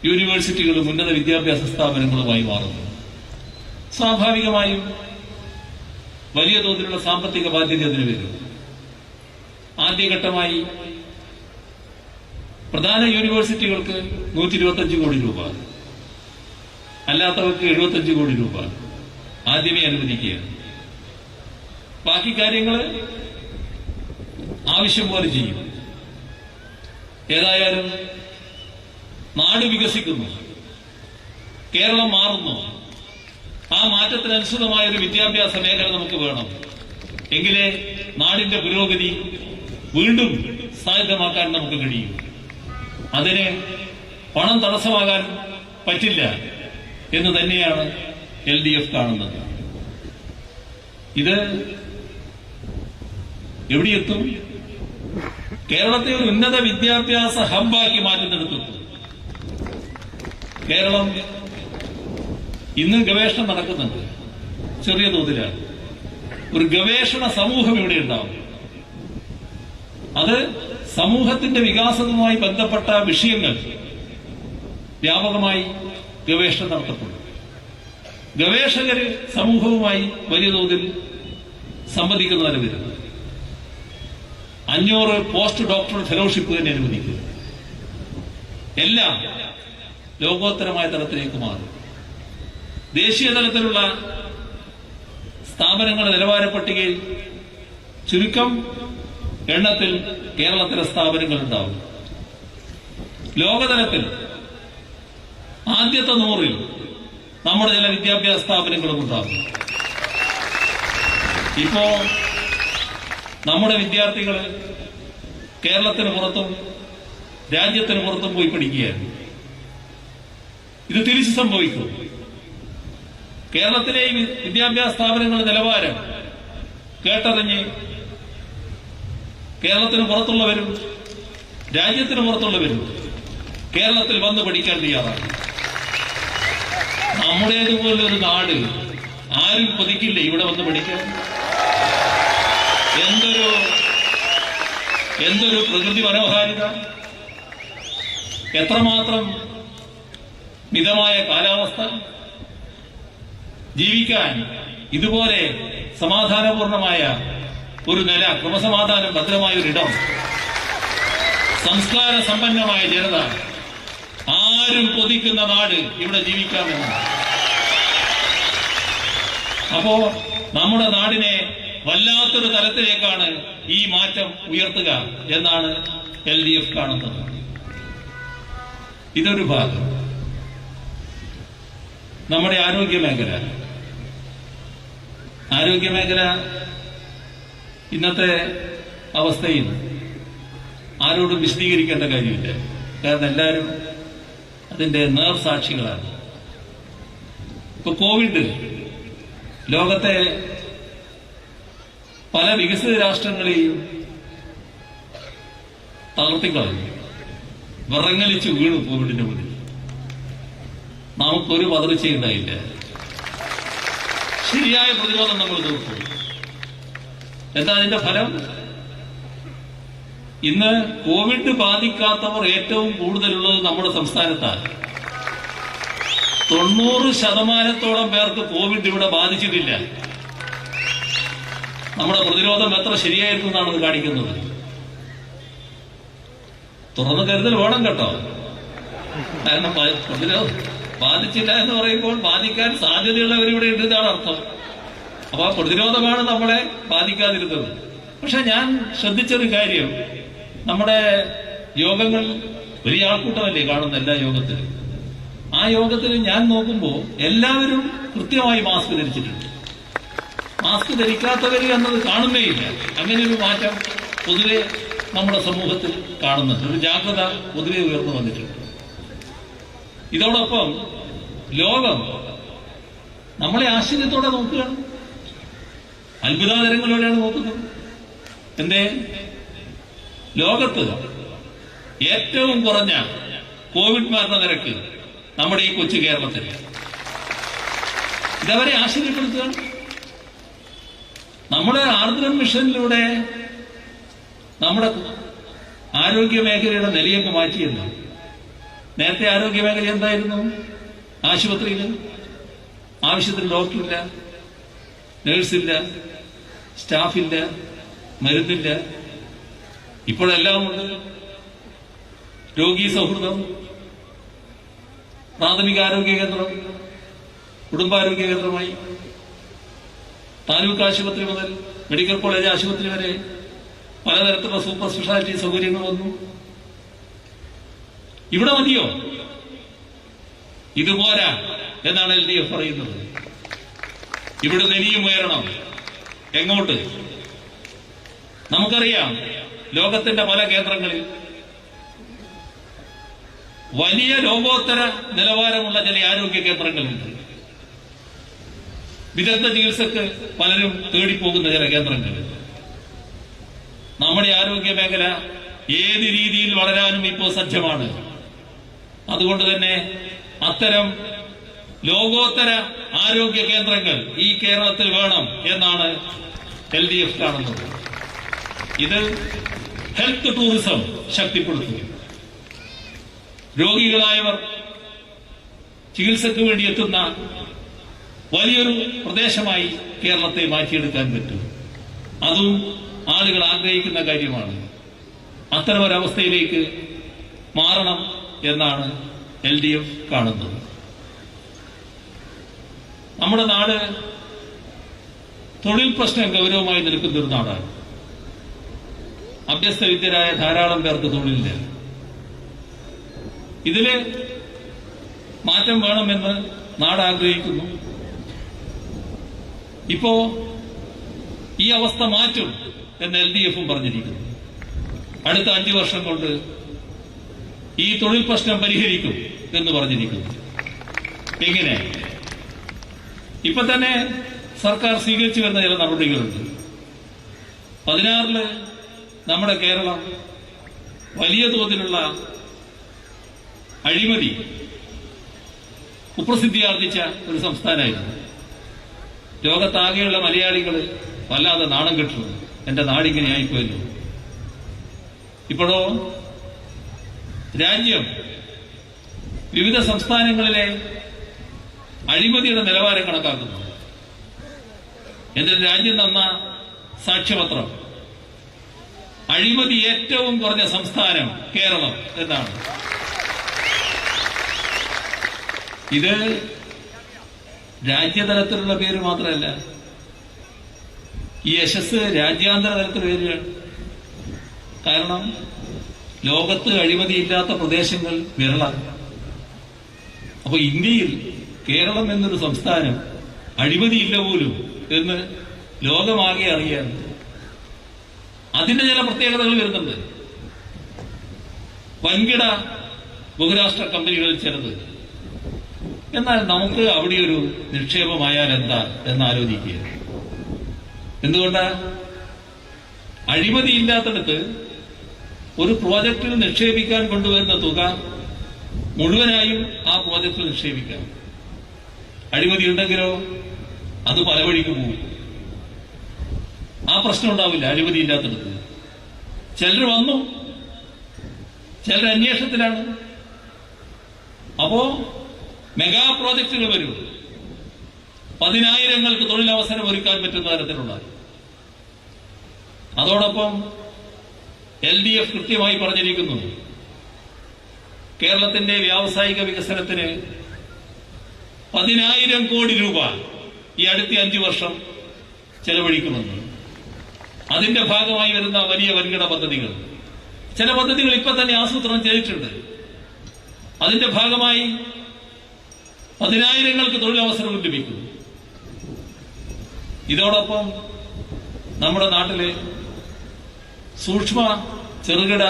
യൂണിവേഴ്സിറ്റികളും ഉന്നത വിദ്യാഭ്യാസ സ്ഥാപനങ്ങളുമായി മാറുന്നു. സ്വാഭാവികമായും വലിയ തോതിലുള്ള സാമ്പത്തിക ബാധ്യത അതിന് വരും. ആദ്യഘട്ടമായി പ്രധാന യൂണിവേഴ്സിറ്റികൾക്ക് 125 കോടി രൂപ, അല്ലാത്തവർക്ക് 75 കോടി രൂപ ആദ്യമേ അനുവദിക്കുകയാണ്. ബാക്കി കാര്യങ്ങൾ ആവശ്യം പോലെ ചെയ്യും. ഏതായാലും നാട് വികസിക്കുന്നു, കേരളം മാറുന്നു. ആ മാറ്റത്തിനനുസൃതമായ ഒരു വിദ്യാഭ്യാസ മേഖല നമുക്ക് വേണം. എങ്കിലേ നാടിന്റെ പുരോഗതി വീണ്ടും സാധ്യമാക്കാൻ നമുക്ക് കഴിയും. അതിന് പണം തടസ്സമാകാൻ പറ്റില്ല എന്ന് തന്നെയാണ് LDF കാണുന്നത്. ഇത് എവിടെയെത്തും? കേരളത്തെ ഒരു ഉന്നത വിദ്യാഭ്യാസ ഹബ്ബാക്കി മാറ്റുന്നിടത്തും. കേരളം ഇന്നും ഗവേഷണം നടക്കുന്നുണ്ട്, ചെറിയ തോതിലാണ്. ഒരു ഗവേഷണ സമൂഹം ഇവിടെ ഉണ്ടാവും. അത് സമൂഹത്തിന്റെ വികാസവുമായി ബന്ധപ്പെട്ട വിഷയങ്ങൾ വ്യാപകമായി ഗവേഷണം നടത്തപ്പെടും. ഗവേഷകര് സമൂഹവുമായി വലിയ തോതിൽ സംവദിക്കുന്നതിന് വരും. 500 പോസ്റ്റ് ഡോക്ടറൽ ഫെലോഷിപ്പ് തന്നെ അനുവദിക്കും. എല്ലാം ലോകോത്തരമായ തലത്തിലേക്ക് മാറും. ദേശീയ തലത്തിലുള്ള സ്ഥാപനങ്ങളുടെ നിലവാര പട്ടികയിൽ ചുരുക്കം എണ്ണത്തിൽ കേരളത്തിലെ സ്ഥാപനങ്ങൾ ഉണ്ടാവും. ലോകതലത്തിൽ ആദ്യത്തെ 100-ൽ നമ്മുടെ ചില വിദ്യാഭ്യാസ സ്ഥാപനങ്ങളും ഉണ്ടാകും. ഇപ്പോ നമ്മുടെ വിദ്യാർത്ഥികൾ കേരളത്തിന് പുറത്തും രാജ്യത്തിന് പുറത്തും പോയി പഠിക്കുകയാണ്. ഇത് തിരിച്ചു സംഭവിക്കും. കേരളത്തിലെ ഈ വിദ്യാഭ്യാസ സ്ഥാപനങ്ങളുടെ നിലവാരം കേട്ടറിഞ്ഞ് കേരളത്തിന് പുറത്തുള്ളവരും രാജ്യത്തിന് പുറത്തുള്ളവരും കേരളത്തിൽ വന്ന് പഠിക്കാൻ തയ്യാറാണ്. നമ്മുടേതുപോലെ ഒരു നാട് ആരും കൊതിക്കില്ല ഇവിടെ വന്ന് പഠിക്കാൻ. എന്തൊരു പ്രകൃതി മനോഹാരിത, എത്രമാത്രം മിതമായ കാലാവസ്ഥ, ജീവിക്കാൻ ഇതുപോലെ സമാധാനപൂർണമായ ഒരു നില, ക്രമസമാധാനം ഭദ്രമായ ഒരിടം, സംസ്കാര സമ്പന്നമായ ജനത, ആരും കൊതിക്കുന്ന നാട് ഇവിടെ ജീവിക്കാമെന്ന്. അപ്പോ നമ്മുടെ നാടിനെ വല്ലാത്തൊരു തലത്തിലേക്കാണ് ഈ മാറ്റം ഉയർത്തുക എന്നാണ് LDF കാണുന്നത്. ഇതൊരു ഭാഗം. നമ്മുടെ ആരോഗ്യമേഖല ഇന്നത്തെ അവസ്ഥയിൽ ആരോടും വിശദീകരിക്കേണ്ട കാര്യമില്ല. കാരണം എല്ലാവരും അതിന്റെ നേർസാക്ഷികളാണ്. ഇപ്പൊ കോവിഡ് ലോകത്തെ പല വികസിത രാഷ്ട്രങ്ങളെയും തളർത്തിക്കളഞ്ഞു, വിറങ്ങലിച്ചു വീണു കോവിഡിന്റെ മുന്നിൽ. നമുക്കൊരു പതർച്ചയുണ്ടായില്ല. ശരിയായ പ്രതിരോധം നമ്മൾ തീർത്തു. എന്താ അതിന്റെ ഫലം? ഇന്ന് കോവിഡ് ബാധിക്കാത്തവർ ഏറ്റവും കൂടുതലുള്ളത് നമ്മുടെ സംസ്ഥാനത്താണ്. 90% പേർക്ക് കോവിഡ് ഇവിടെ ബാധിച്ചിട്ടില്ല. നമ്മുടെ പ്രതിരോധം എത്ര ശരിയായിരുന്നു എന്നാണ് ഇത് കാണിക്കുന്നത്. തുറന്നു കരുതൽ വേണം കേട്ടോ. കാരണം പ്രതിരോധം ബാധിച്ചില്ല എന്ന് പറയുമ്പോൾ ബാധിക്കാൻ സാധ്യതയുള്ളവരിവിടെ ഉണ്ട് എന്നാണ് അർത്ഥം. അപ്പൊ ആ പ്രതിരോധമാണ് നമ്മളെ ബാധിക്കാതിരുന്നത്. പക്ഷെ ഞാൻ ശ്രദ്ധിച്ചൊരു കാര്യം, നമ്മുടെ യോഗങ്ങൾ വലിയ ആൾക്കൂട്ടമല്ലേ കാണുന്ന എല്ലാ യോഗത്തിലും. ആ യോഗത്തിൽ ഞാൻ നോക്കുമ്പോൾ എല്ലാവരും കൃത്യമായി മാസ്ക് ധരിച്ചിട്ടുണ്ട്. മാസ്ക് ധരിക്കാത്തവർ എന്നത് കാണുന്നേയില്ല. അങ്ങനെ ഒരു മാറ്റം പൊതുവെ നമ്മുടെ സമൂഹത്തിൽ കാണുന്നുണ്ട്. ഒരു ജാഗ്രത പൊതുവെ ഉയർന്നു വന്നിട്ടുണ്ട്. ഇതോടൊപ്പം ലോകം നമ്മളെ ആശ്ചര്യത്തോടെ നോക്കുകയാണ്, അത്ഭുതാതരങ്ങളോടെയാണ് നോക്കുന്നത്. എന്തേ? ലോകത്ത് ഏറ്റവും കുറഞ്ഞ കോവിഡ് മരണ നിരക്ക് നമ്മുടെ ഈ കൊച്ചു കേരളത്തിൽ. ഇതവരെ ആശ്ചര്യപ്പെടുത്തുകയാണ്. നമ്മുടെ ആർദ്രം മിഷനിലൂടെ നമ്മുടെ ആരോഗ്യ മേഖലയുടെ നിലയൊക്കെ മാറ്റിയല്ലോ. നേരത്തെ ആരോഗ്യ മേഖല എന്തായിരുന്നു? ആശുപത്രിയിൽ ആവശ്യത്തിന് ഡോക്ടറില്ല, നേഴ്സില്ല, സ്റ്റാഫില്ല, മരുന്നില്ല. ഇപ്പോഴെല്ലാം ഉണ്ട്. രോഗീ സൗഹൃദം, പ്രാഥമിക ആരോഗ്യ കേന്ദ്രം, കുടുംബാരോഗ്യ കേന്ദ്രമായി, താലൂക്ക് ആശുപത്രി മുതൽ മെഡിക്കൽ കോളേജ് ആശുപത്രി വരെ പലതരത്തിലുള്ള സൂപ്പർ സ്പെഷ്യാലിറ്റി സൗകര്യങ്ങൾ വന്നു. ഇവിടെ മതിയോ? ഇതുപോരാ എന്നാണ് LDF പറയുന്നത്. ഇവിടുന്ന് ഇനിയും ഉയരണം. എങ്ങോട്ട്? നമുക്കറിയാം, ലോകത്തിന്റെ പല കേന്ദ്രങ്ങളിൽ വലിയ ലോകോത്തര നിലവാരമുള്ള ചില ആരോഗ്യ കേന്ദ്രങ്ങളുണ്ട്. വിദഗ്ധ ചികിത്സക്ക് പലരും തേടിപ്പോകുന്ന ചില കേന്ദ്രങ്ങൾ. നമ്മുടെ ആരോഗ്യ മേഖല ഏത് രീതിയിൽ വളരാനും ഇപ്പോൾ സജ്ജമാണ്. അതുകൊണ്ട് തന്നെ അത്തരം ലോകോത്തര ആരോഗ്യ കേന്ദ്രങ്ങൾ ഈ കേരളത്തിൽ വേണം എന്നാണ് LDF കാണുന്നത്. ഇത് ഹെൽത്ത് ടൂറിസം ശക്തിപ്പെടുത്തും. രോഗികളായവർ ചികിത്സയ്ക്ക് വേണ്ടി എത്തുന്ന വലിയൊരു പ്രദേശമായി കേരളത്തെ മാറ്റിയെടുക്കാൻ പറ്റും. അതും ആളുകൾ ആഗ്രഹിക്കുന്ന കാര്യമാണ്. അത്തരമൊരവസ്ഥയിലേക്ക് മാറണം എന്നാണ് LDF കാണുന്നത്. നമ്മുടെ നാട് തൊഴിൽ പ്രശ്നം ഗൗരവമായി നിൽക്കുന്ന ഒരു നാടാണ്. അഭ്യസ്ത വിദ്യരായ ധാരാളം പേർക്ക് തൊഴിലില്ല. ഇതില് മാറ്റം വേണമെന്ന് നാട് ആഗ്രഹിക്കുന്നു. ഇപ്പോ ഈ അവസ്ഥ മാറ്റും എന്ന് LDF പറഞ്ഞിരിക്കുന്നു. അടുത്ത 5 വർഷം കൊണ്ട് ഈ തൊഴിൽ പ്രശ്നം പരിഹരിക്കും എന്ന് പറഞ്ഞിരിക്കുന്നു. എങ്ങനെ? ഇപ്പൊ തന്നെ സർക്കാർ സ്വീകരിച്ചു വരുന്ന ചില നടപടികളുണ്ട്. 16 നമ്മുടെ കേരളം വലിയ തോതിലുള്ള അഴിമതി കുപ്രസിദ്ധിയാർജിച്ച ഒരു സംസ്ഥാനമായിരുന്നു. ലോകത്താകെയുള്ള മലയാളികൾ വല്ലാതെ നാണം കെട്ടുന്നു. എന്റെ നാടിങ്ങനെ ആയിപ്പോയല്ലോ. ഇപ്പോഴോ രാജ്യം വിവിധ സംസ്ഥാനങ്ങളിലെ അഴിമതിയുടെ നിലവാരം കണക്കാക്കുന്നു. എന്നിട്ട് രാജ്യം തന്ന സാക്ഷ്യപത്രം അഴിമതി ഏറ്റവും കുറഞ്ഞ സംസ്ഥാനം കേരളം എന്നാണ്. ഇത് രാജ്യതലത്തിലുള്ള പേര് മാത്രമല്ല, ഈ യശസ് രാജ്യാന്തര തലത്തിൽ വരികയാണ്. കാരണം ലോകത്ത് അഴിമതിയില്ലാത്ത പ്രദേശങ്ങൾ വിരളാണ്. അപ്പൊ ഇന്ത്യയിൽ കേരളം എന്നൊരു സംസ്ഥാനം അഴിമതിയില്ല പോലും എന്ന് ലോകമാകെ അറിയാൻ അതിന്റെ ചില പ്രത്യേകതകൾ വരുന്നുണ്ട്. വൻകിട ബഹുരാഷ്ട്ര കമ്പനികളിൽ ചിലത്. എന്നാൽ നമുക്ക് അവിടെ ഒരു നിക്ഷേപമായാൽ എന്താ എന്നാലോചിക്കുക. എന്തുകൊണ്ടാ? അഴിമതിയില്ലാത്തടത്ത് ഒരു പ്രോജക്റ്റിൽ നിക്ഷേപിക്കാൻ കൊണ്ടുവരുന്ന തുക മുഴുവനായും ആ പ്രോജക്റ്റിൽ നിക്ഷേപിക്കാം. അഴിമതി ഉണ്ടെങ്കിലോ അത് പല വഴിക്ക് പോകും. ആ പ്രശ്നം ഉണ്ടാവില്ല അഴിമതിയില്ലാത്തടത്ത്. ചിലർ വന്നു, ചിലർ അന്വേഷണത്തിലാണ്. അപ്പോ മെഗാ പ്രോജക്റ്റുകൾ വരും. 10,000ങ്ങൾക്ക് തൊഴിലവസരം ഒരുക്കാൻ പറ്റുന്ന തരത്തിലുണ്ടായി. അതോടൊപ്പം LDF കൃത്യമായി പറഞ്ഞിരിക്കുന്നു, കേരളത്തിന്റെ വ്യാവസായിക വികസനത്തിന് 10,000 കോടി രൂപ ഈ അടുത്ത 5 വർഷം ചെലവഴിക്കുമെന്ന്. അതിന്റെ ഭാഗമായി വരുന്ന വലിയ വൻകിട പദ്ധതികൾ, ചില പദ്ധതികൾ ഇപ്പൊ തന്നെ ആസൂത്രണം ചെയ്തിട്ടുണ്ട്. അതിന്റെ ഭാഗമായി 10,000ങ്ങൾക്ക് തൊഴിലവസരം ലഭിക്കും. ഇതോടൊപ്പം നമ്മുടെ നാട്ടിലെ സൂക്ഷ്മ ചെറുകിട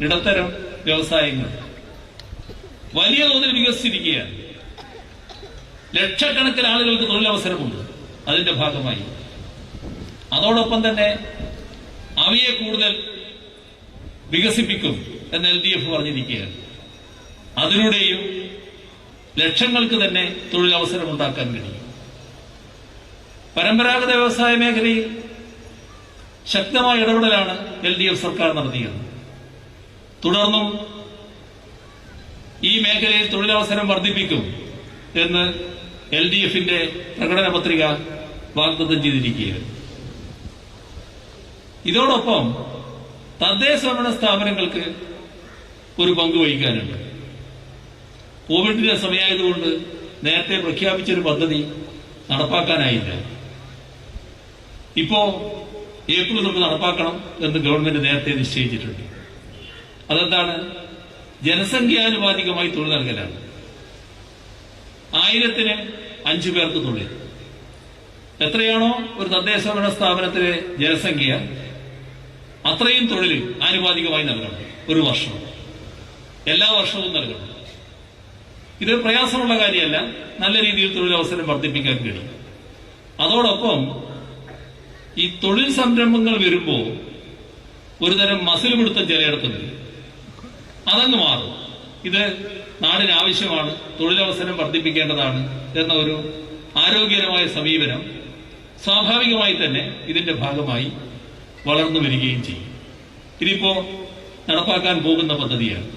ഇടത്തരം വ്യവസായങ്ങൾ വലിയ തോതിൽ വികസിച്ചിരിക്കുകയാണ്. ലക്ഷക്കണക്കിന് ആളുകൾക്ക് തൊഴിലവസരമുണ്ട് അതിന്റെ ഭാഗമായി. അതോടൊപ്പം തന്നെ അവയെ കൂടുതൽ വികസിപ്പിക്കും എന്ന് LDF പറഞ്ഞിരിക്കുകയാണ്. അതിലൂടെയും ലക്ഷങ്ങൾക്ക് തന്നെ തൊഴിലവസരം ഉണ്ടാക്കാൻ കഴിയും. പരമ്പരാഗത വ്യവസായ മേഖലയിൽ ശക്തമായ ഇടപെടലാണ് LDF സർക്കാർ നടത്തിയത്. തുടർന്നും ഈ മേഖലയിൽ തൊഴിലവസരം വർദ്ധിപ്പിക്കും എന്ന് LDFന്റെ പ്രകടന പത്രിക വാഗ്ദത്തം ചെയ്തിരിക്കുകയാണ്. ഇതോടൊപ്പം തദ്ദേശ ഭരണ സ്ഥാപനങ്ങൾക്ക് ഒരു പങ്ക് വഹിക്കാനുണ്ട്. കോവിഡിന്റെ സമയമായതുകൊണ്ട് നേരത്തെ പ്രഖ്യാപിച്ചൊരു പദ്ധതി നടപ്പാക്കാനായില്ല. ഇപ്പോ ഏപ്രിൽ തൊട്ട് നടപ്പാക്കണം എന്ന് ഗവൺമെന്റ് നേരത്തെ നിശ്ചയിച്ചിട്ടുണ്ട്. അതെന്താണ്? ജനസംഖ്യാനുപാതികമായി തൊഴിൽ നൽകലാണ്. 1000-ന് 5 പേർക്ക് തൊഴിൽ. എത്രയാണോ ഒരു തദ്ദേശ ഭരണ സ്ഥാപനത്തിലെ ജനസംഖ്യ, അത്രയും തൊഴിൽ ആനുപാതികമായി നൽകണം. ഒരു വർഷം, എല്ലാ വർഷവും നൽകണം. ഇത് പ്രയാസമുള്ള കാര്യമല്ല. നല്ല രീതിയിൽ തൊഴിലവസരം വർദ്ധിപ്പിക്കാൻ കഴിയും. അതോടൊപ്പം ഈ തൊഴിൽ സംരംഭങ്ങൾ വരുമ്പോൾ ഒരുതരം മസിൽ പിടുത്തം ചിലയിടത്തുണ്ട്. അതങ്ങ് മാറും. ഇത് നാടിന് ആവശ്യമാണ്, തൊഴിലവസരം വർദ്ധിപ്പിക്കേണ്ടതാണ് എന്ന ഒരു ആരോഗ്യകരമായ സമീപനം സ്വാഭാവികമായി തന്നെ ഇതിന്റെ ഭാഗമായി വളർന്നു വരികയും ചെയ്യും. ഇതിപ്പോ നടപ്പാക്കാൻ പോകുന്ന പദ്ധതിയാണ്.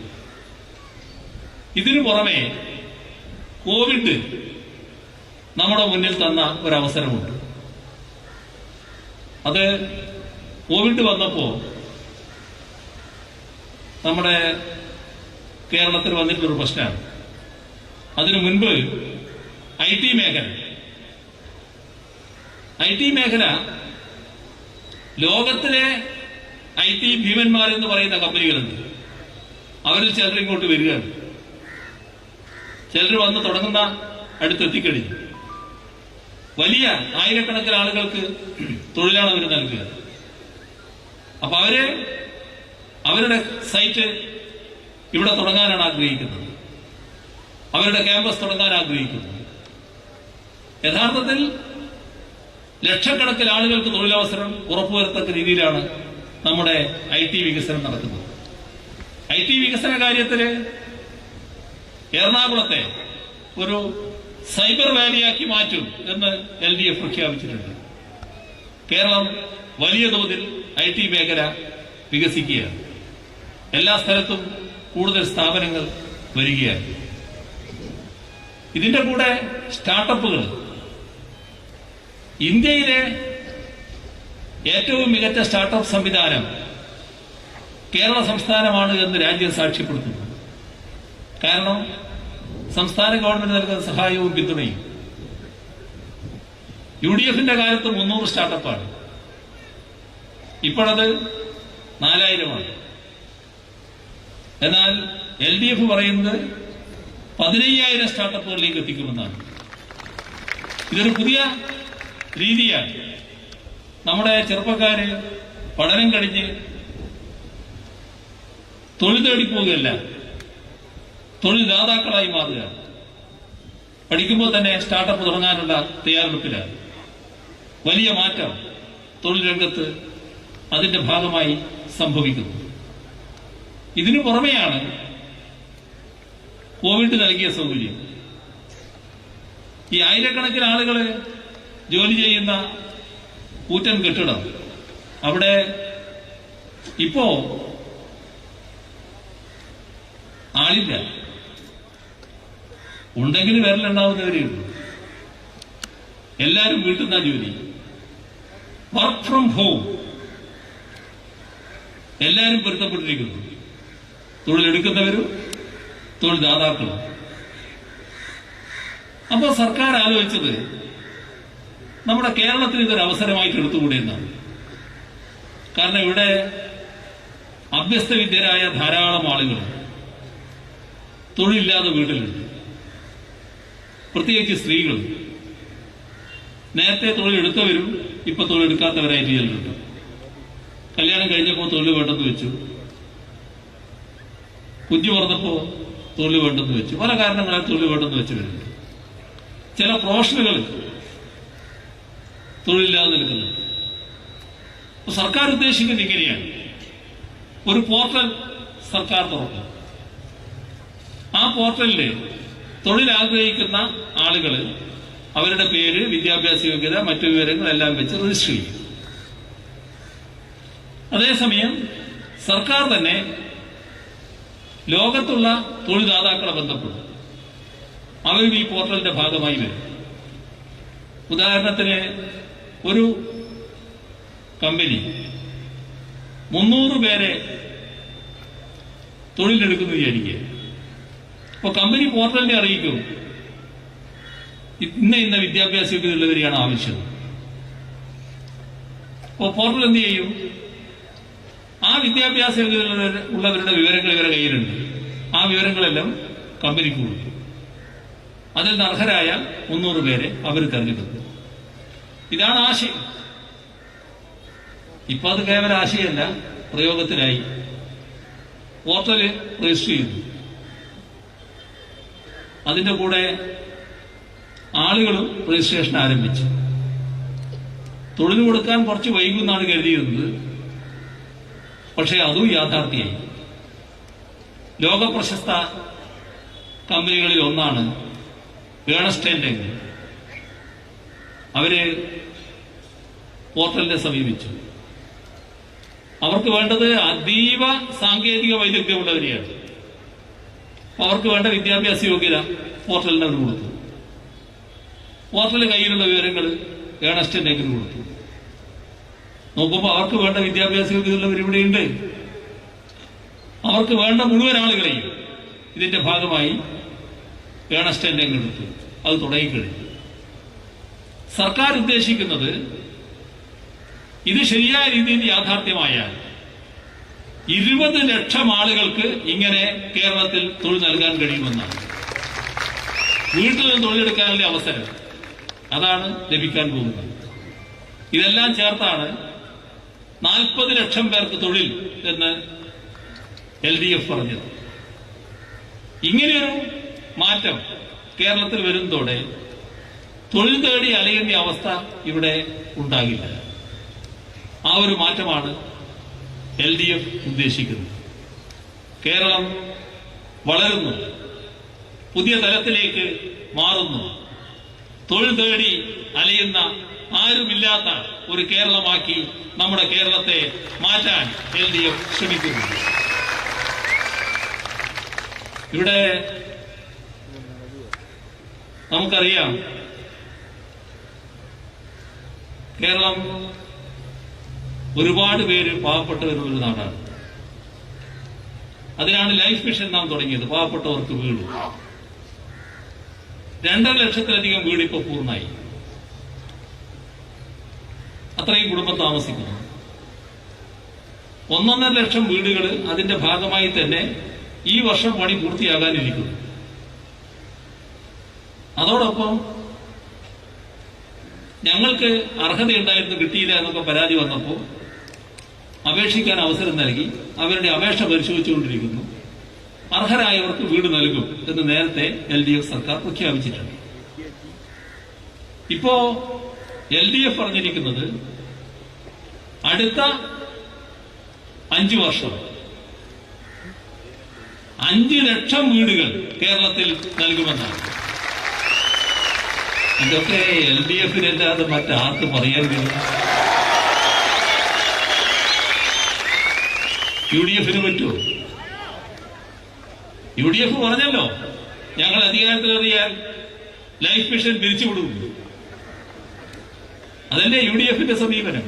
ഇതിനു പുറമെ കോവിഡ് നമ്മുടെ മുന്നിൽ തന്ന ഒരവസരമുണ്ട്. അത് കോവിഡ് വന്നപ്പോ നമ്മുടെ കേരളത്തിൽ വന്നിട്ടുള്ളൊരു പ്രശ്നമാണ്. അതിനു മുൻപ് IT മേഖല ലോകത്തിലെ IT ഭീമന്മാരെന്ന് പറയുന്ന കമ്പനികളുണ്ട്. അവരിൽ ചിലർ ഇങ്ങോട്ട് വരികയാണ്. ചിലർ വന്ന് തുടങ്ങുന്ന അടുത്തെത്തിക്കഴിഞ്ഞു. വലിയ ആയിരക്കണക്കിന് ആളുകൾക്ക് തൊഴിലാണ് അവർ നൽകുക. അപ്പൊ അവരുടെ സൈറ്റ് ഇവിടെ തുടങ്ങാനാണ് ആഗ്രഹിക്കുന്നത്, അവരുടെ ക്യാമ്പസ് തുടങ്ങാൻ ആഗ്രഹിക്കുന്നത്. യഥാർത്ഥത്തിൽ ലക്ഷക്കണക്കിന് ആളുകൾക്ക് തൊഴിലവസരം ഉറപ്പുവരുത്തക്ക രീതിയിലാണ് നമ്മുടെ IT വികസനം നടക്കുന്നത്. IT വികസന കാര്യത്തിൽ എറണാകുളത്തെ ഒരു സൈബർ വാലിയാക്കി മാറ്റും എന്ന് LDF പ്രഖ്യാപിച്ചിട്ടുണ്ട്. കേരളം വലിയ തോതിൽ IT മേഖല വികസിക്കുകയാണ്. എല്ലാ സ്ഥലത്തും കൂടുതൽ സ്ഥാപനങ്ങൾ വരികയാണ്. ഇതിന്റെ കൂടെ സ്റ്റാർട്ടപ്പുകൾ. ഇന്ത്യയിലെ ഏറ്റവും മികച്ച സ്റ്റാർട്ടപ്പ് സംവിധാനം കേരള സംസ്ഥാനമാണ് എന്ന് രാജ്യം സാക്ഷ്യപ്പെടുത്തുന്നു. കാരണം സംസ്ഥാന ഗവൺമെന്റ് നൽകുന്ന സഹായവും പിന്തുണയും. UDFന്റെ കാലത്ത് 300 സ്റ്റാർട്ടപ്പാണ്, ഇപ്പോഴത് 4000-ആണ്. എന്നാൽ LDF പറയുന്നത് 15,000 സ്റ്റാർട്ടപ്പുകളിലേക്ക് എത്തിക്കുമെന്നാണ്. ഇതൊരു പുതിയ രീതിയാണ്. നമ്മുടെ ചെറുപ്പക്കാര് പഠനം കഴിഞ്ഞ് തൊഴിൽ തേടിപ്പോവുകയല്ല, തൊഴിൽ ദാതാക്കളായി മാറുക. പഠിക്കുമ്പോൾ തന്നെ സ്റ്റാർട്ടപ്പ് തുടങ്ങാനുള്ള തയ്യാറെടുപ്പിലാണ്. വലിയ മാറ്റം തൊഴിൽ രംഗത്ത് അതിന്റെ ഭാഗമായി സംഭവിക്കുന്നു. ഇതിനു പുറമെയാണ് കോവിഡ് നൽകിയ സൗകര്യം. ഈ ആയിരക്കണക്കിന് ആളുകൾ ജോലി ചെയ്യുന്ന കൂറ്റൻ കെട്ടിടം, അവിടെ ഇപ്പോ ആളില്ല. ഉണ്ടെങ്കിൽ വിരലുണ്ടാവുന്നവരെയുള്ളൂ. എല്ലാവരും വീട്ടിൽ നിന്നാ ജോലി, വർക്ക് ഫ്രം ഹോം. എല്ലാവരും പൊരുത്തപ്പെട്ടിരിക്കുന്നു, തൊഴിലെടുക്കുന്നവരും തൊഴിൽ ദാതാക്കളും. അപ്പോൾ സർക്കാർ ആലോചിച്ചത് നമ്മുടെ കേരളത്തിൽ ഇതൊരു അവസരമായിട്ട് എടുത്തുകൂടെ എന്നാണ്. കാരണം ഇവിടെ അഭ്യസ്തവിദ്യരായ ധാരാളം ആളുകൾ തൊഴിലില്ലാതെ വീട്ടിലുണ്ട്, പ്രത്യേകിച്ച് സ്ത്രീകൾ. നേരത്തെ തൊഴിലെടുത്തവരും ഇപ്പൊ തൊഴിലെടുക്കാത്തവരായിട്ട് ചെല്ലുന്നുണ്ട്. കല്യാണം കഴിഞ്ഞപ്പോൾ തൊഴിൽ വേണ്ടെന്ന് വെച്ചു, കുഞ്ഞു പറഞ്ഞപ്പോ തൊഴിൽ വേണ്ടെന്ന് വെച്ചു, പല കാരണങ്ങളാൽ തൊഴിൽ വേണ്ടെന്ന് വെച്ചവരുണ്ട്. ചില പ്രൊഫഷനുകൾ തൊഴിലില്ലാതെ നിൽക്കുന്നുണ്ട്. അപ്പൊ സർക്കാർ ഉദ്ദേശിക്കുന്നത് ഇങ്ങനെയാണ്: ഒരു പോർട്ടൽ സർക്കാർ തുറക്കും. ആ പോർട്ടലില് തൊഴിൽ ആഗ്രഹിക്കുന്ന ആളുകൾ അവരുടെ പേര്, വിദ്യാഭ്യാസ യോഗ്യത, മറ്റു വിവരങ്ങളെല്ലാം വെച്ച് രജിസ്റ്റർ ചെയ്യും. അതേസമയം സർക്കാർ തന്നെ ലോകത്തുള്ള തൊഴിൽ ദാതാക്കളെ ബന്ധപ്പെടും. അവരും ഈ പോർട്ടലിന്റെ ഭാഗമായി വരും. ഉദാഹരണത്തിന് ഒരു കമ്പനി 300 പേരെ തൊഴിലെടുക്കുന്നു വിചാരിക്കുക. അപ്പോൾ കമ്പനി പോർട്ടലിനെ അറിയിക്കും, ഇന്ന വിദ്യാഭ്യാസ യോഗ്യതയുള്ളവരെയാണ് ആവശ്യം. അപ്പോൾ പോർട്ടൽ എന്ത് ചെയ്യും? ആ വിദ്യാഭ്യാസ യോഗ്യത ഉള്ളവരുടെ വിവരങ്ങൾ ഇവരുടെ കയ്യിലുണ്ട്. ആ വിവരങ്ങളെല്ലാം കമ്പനിക്ക് കൊടുക്കും. അതിൽ നിന്ന് അർഹരായ 300 പേരെ അവർ തെരഞ്ഞെടുക്കും. ഇതാണ് ആശയം. ഇപ്പൊ അത് കേവല ആശയമല്ല, പ്രയോഗത്തിലായി. പോർട്ടല് രജിസ്റ്റർ ചെയ്തു, അതിന്റെ കൂടെ ആളുകളും രജിസ്ട്രേഷൻ ആരംഭിച്ചു. തൊഴിൽ കൊടുക്കാൻ കുറച്ച് വൈകുന്നാണ് കരുതിയിരുന്നത്, പക്ഷേ അതും യാഥാർത്ഥ്യമായി. ലോക പ്രശസ്ത കമ്പനികളിൽ ഒന്നാണ് ഏണസ്റ്റ് ആൻഡ് യങ്. അവര് പോർട്ടലിനെ സമീപിച്ചു. അവർക്ക് വേണ്ടത് അതീവ സാങ്കേതിക വൈദഗ്ധ്യമുള്ളവരെയാണ്. അവർക്ക് വേണ്ട വിദ്യാഭ്യാസ യോഗ്യത പോർട്ടലിന് അവർ കൊടുത്തു. പോർട്ടലിൽ കയ്യിലുള്ള വിവരങ്ങൾ ഏണസ്റ്റ് ആൻഡ് യങ്ങിന് കൊടുത്തു. നോക്കുമ്പോൾ അവർക്ക് വേണ്ട വിദ്യാഭ്യാസ യോഗ്യതയുള്ളവർ ഇവിടെയുണ്ട്. അവർക്ക് വേണ്ട മുഴുവൻ ആളുകളെയും ഇതിന്റെ ഭാഗമായി ഏണസ്റ്റ് ആൻഡ് യങ് എടുത്തു. അത് തുടങ്ങിക്കഴിഞ്ഞു. സർക്കാർ ഉദ്ദേശിക്കുന്നത് ഇത് ശരിയായ രീതിയിൽ യാഥാർത്ഥ്യമായാൽ 20 ലക്ഷം ആളുകൾക്ക് ഇങ്ങനെ കേരളത്തിൽ തൊഴിൽ നൽകാൻ കഴിയുമെന്നാണ്. വീട്ടിൽ നിന്ന് തൊഴിലെടുക്കാനുള്ള അവസരം അതാണ് ലഭിക്കാൻ പോകുന്നത്. ഇതെല്ലാം ചേർത്താണ് 40 ലക്ഷം പേർക്ക് തൊഴിൽ എന്ന് LDF പറഞ്ഞത്. ഇങ്ങനെയൊരു മാറ്റം കേരളത്തിൽ വരുന്നതോടെ തൊഴിൽ തേടി അലയേണ്ട അവസ്ഥ ഇവിടെ ഉണ്ടാകില്ല. ആ ഒരു മാറ്റമാണ് LDF ഉദ്ദേശിക്കുന്നത്. കേരളം വളരുന്നു, പുതിയ തലത്തിലേക്ക് മാറുന്നു. തൊഴിൽ തേടി അലയുന്ന ആരുമില്ലാത്ത ഒരു കേരളമാക്കി നമ്മുടെ കേരളത്തെ മാറ്റാൻ LDF ശ്രമിക്കുന്നു. ഇവിടെ നമുക്കറിയാം, കേരളം ഒരുപാട് പേര് പാവപ്പെട്ട ഒരു നാടാണ്. അതിനാണ് ലൈഫ് മിഷൻ നാം തുടങ്ങിയത്. പാവപ്പെട്ടവർക്ക് വീട് 2.5 ലക്ഷത്തിലധികം വീട് ഇപ്പോൾ പൂർണ്ണമായി. അത്രയും കുടുംബം താമസിക്കുന്നു. 1.5 ലക്ഷം വീടുകൾ അതിന്റെ ഭാഗമായി തന്നെ ഈ വർഷം പണി പൂർത്തിയാകാനിരിക്കുന്നു. അതോടൊപ്പം ഞങ്ങൾക്ക് അർഹതയുണ്ടായിരുന്നു, കിട്ടിയില്ല എന്നൊക്കെ പരാതി വന്നപ്പോൾ അപേക്ഷിക്കാൻ അവസരം നൽകി. അവരുടെ അപേക്ഷ പരിശോധിച്ചുകൊണ്ടിരിക്കുന്നു. അർഹരായവർക്ക് വീട് നൽകും എന്ന് നേരത്തെ LDF സർക്കാർ പ്രഖ്യാപിച്ചിട്ടുണ്ട്. ഇപ്പോ LDF പറഞ്ഞിരിക്കുന്നത് അടുത്ത 5 വർഷം 5 ലക്ഷം വീടുകൾ കേരളത്തിൽ നൽകുമെന്നാണ്. ഇതൊക്കെ LDF-നല്ലാതെ മറ്റാർക്ക് പറയാൻ കഴിയും? UDF-ന് പറ്റുമോ? UDF പറഞ്ഞല്ലോ, ഞങ്ങൾ അധികാരത്തിലേറിയാൽ ലൈഫ് മിഷൻ പിരിച്ചുവിടും. അതല്ലേ UDF-ന്റെ സമീപനം.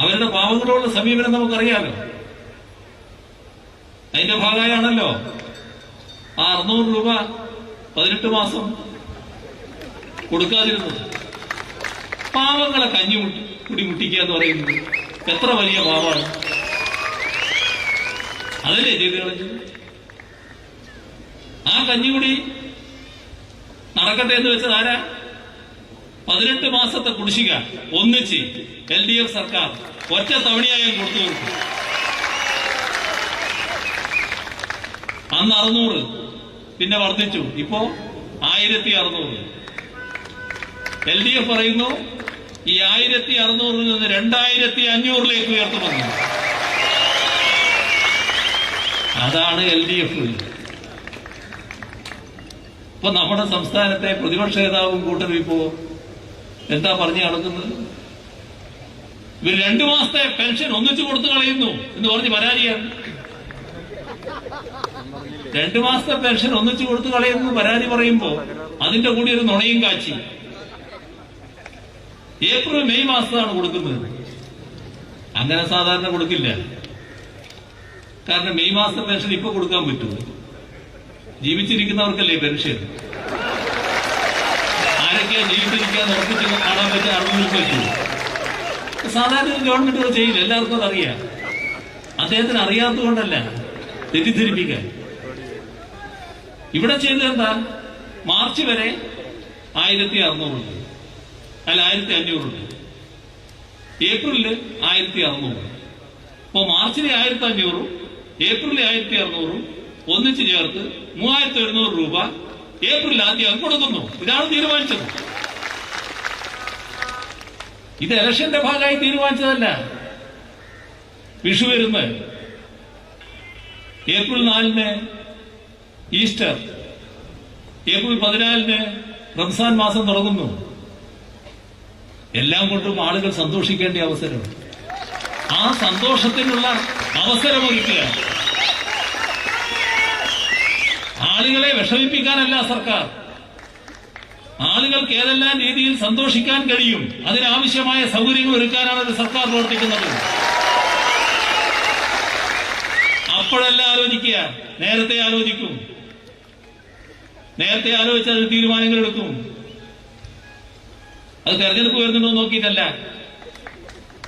അവരുടെ പാവങ്ങളോടുള്ള സമീപനം നമുക്കറിയാലോ. അതിന്റെ ഭാഗമായാണല്ലോ ആ 600 രൂപ 18 മാസം കൊടുക്കാതിരുന്നത്. പാവങ്ങളെ കഞ്ഞി കുടി മുട്ടിക്കുക എന്ന് പറയുന്നത് എത്ര വലിയ പാവമാണ്. അതല്ലേ ചെയ്ത് കളഞ്ഞത്. ആ കഞ്ഞികുടി നടക്കട്ടെ എന്ന് വെച്ചത് ആരാ? 18 മാസത്തെ കുടിശ്ശിക ഒന്നിച്ച് LDF സർക്കാർ ഒറ്റ തവണയായും കൊടുത്തു തീർത്തു. അന്ന് 600, പിന്നെ വർദ്ധിച്ചു, ഇപ്പോ 1600. LDF പറയുന്നു ഈ 1600-ൽ നിന്ന് 2500-ലേക്ക് ഉയർത്തുമെന്ന്. അതാണ് LDF. ഇപ്പൊ നമ്മുടെ സംസ്ഥാനത്തെ പ്രതിപക്ഷ നേതാവും കൂട്ടരും ഇപ്പോ എന്താ പറഞ്ഞു നടക്കുന്നത്? ഇവർ 2 മാസത്തെ പെൻഷൻ ഒന്നിച്ചു കൊടുത്തു കളയുന്നു എന്ന് പറഞ്ഞ് പരാതിയാണ്. 2 മാസത്തെ പെൻഷൻ ഒന്നിച്ചു കൊടുത്തു കളയുന്നു പരാതി പറയുമ്പോ അതിന്റെ കൂടി ഒരു നുണയും കാച്ചി. ഏപ്രിൽ മെയ് മാസത്താണ് കൊടുക്കുന്നത്. അങ്ങനെ സാധാരണ കൊടുക്കില്ല. കാരണം മെയ് മാസത്തെ പെൻഷൻ ഇപ്പൊ കൊടുക്കാൻ പറ്റുമോ? ജീവിച്ചിരിക്കുന്നവർക്കല്ലേ പെൻഷൻ. ആരൊക്കെയാ ജീവിച്ചിരിക്കാൻ ഉറപ്പിച്ച് കാണാൻ പറ്റുക? അറിഞ്ഞു പറ്റുമോ? സാധാരണ ഗവൺമെന്റ് ചെയ്യില്ല. എല്ലാവർക്കും അതറിയാം. അദ്ദേഹത്തിന് അറിയാത്തതുകൊണ്ടല്ല, തെറ്റിദ്ധരിപ്പിക്കാൻ. ഇവിടെ ചെയ്തത് എന്താ? മാർച്ച് വരെ 1600 ഉണ്ട്, അല്ല 1500 ഉണ്ട്. ഏപ്രിലില് 1600. അപ്പോ മാർച്ചിലെ 1500, ഏപ്രിലിലെ 1600 ഒന്നിച്ച് ചേർത്ത് 3700 രൂപ ഏപ്രിൽ ആദ്യം കൊടുക്കുന്നു. ഇതാണ് തീരുമാനിച്ചത്. ഇത് ഇലക്ഷന്റെ ഭാഗമായി തീരുമാനിച്ചതല്ല. വിഷു വരുന്നത് ഏപ്രിൽ 4-ന് ഈസ്റ്റർ, ഏപ്രിൽ 14-ന് റംസാൻ മാസം തുടങ്ങുന്നു. എല്ലാം കൊണ്ടും ആളുകൾ സന്തോഷിക്കേണ്ട അവസരം. ആ സന്തോഷത്തിനുള്ള അവസരമൊരുക്കുക. ആളുകളെ വിഷമിപ്പിക്കാനല്ല സർക്കാർ. ആളുകൾക്ക് ഏതെല്ലാം രീതിയിൽ സന്തോഷിക്കാൻ കഴിയും അതിനാവശ്യമായ സൗകര്യങ്ങൾ ഒരുക്കാനാണ് ഒരു സർക്കാർ പ്രവർത്തിക്കുന്നത്. അപ്പോഴല്ല ആലോചിക്കുക, നേരത്തെ ആലോചിക്കും. നേരത്തെ ആലോചിച്ച് അത് തീരുമാനങ്ങൾ എടുക്കും. അത് തെരഞ്ഞെടുപ്പ് വരുന്നുണ്ടോ നോക്കിയിട്ടല്ല.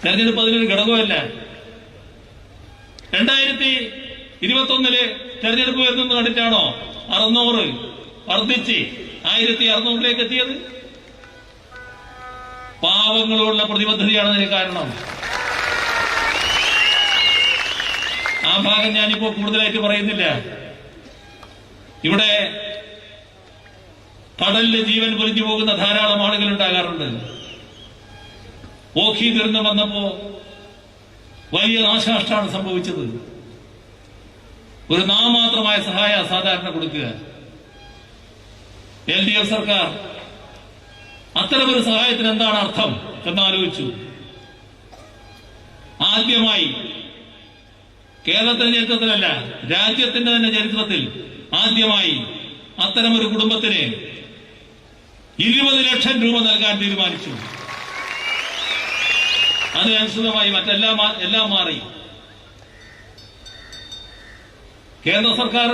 തെരഞ്ഞെടുപ്പ് അതിനൊരു ഘടകമല്ല. 2021 തെരഞ്ഞെടുപ്പ് വരുന്നെന്ന് കണ്ടിട്ടാണോ 600 വർദ്ധിച്ച് 1600-ലേക്ക് എത്തിയത്? പാവങ്ങളോടുള്ള പ്രതിബദ്ധതയാണ് അതിന് കാരണം. ആ ഭാഗം ഞാനിപ്പോ കൂടുതലായിട്ട് പറയുന്നില്ല. ഇവിടെ കടലിൽ ജീവൻ പൊലിഞ്ഞു പോകുന്ന ധാരാളം ആളുകൾ ഉണ്ടാകാറുണ്ട്. ഓഖി ദുരന്തം വന്നപ്പോ വലിയ നാശനഷ്ടമാണ് സംഭവിച്ചത്. ഒരു നാമമാത്രമായ സഹായ സാധാരണ കൊടുക്കുക. LDF സർക്കാർ അത്തരമൊരു സഹായത്തിന് എന്താണ് അർത്ഥം എന്നാലോചിച്ചു. ആദ്യമായി കേരളത്തിന്റെ ചരിത്രത്തിലല്ല, രാജ്യത്തിന്റെ തന്നെ ചരിത്രത്തിൽ ആദ്യമായി അത്തരമൊരു കുടുംബത്തിന് 20 ലക്ഷം രൂപ നൽകാൻ തീരുമാനിച്ചു. അതിനനുസൃതമായി എല്ലാം മാറി. കേന്ദ്ര സർക്കാർ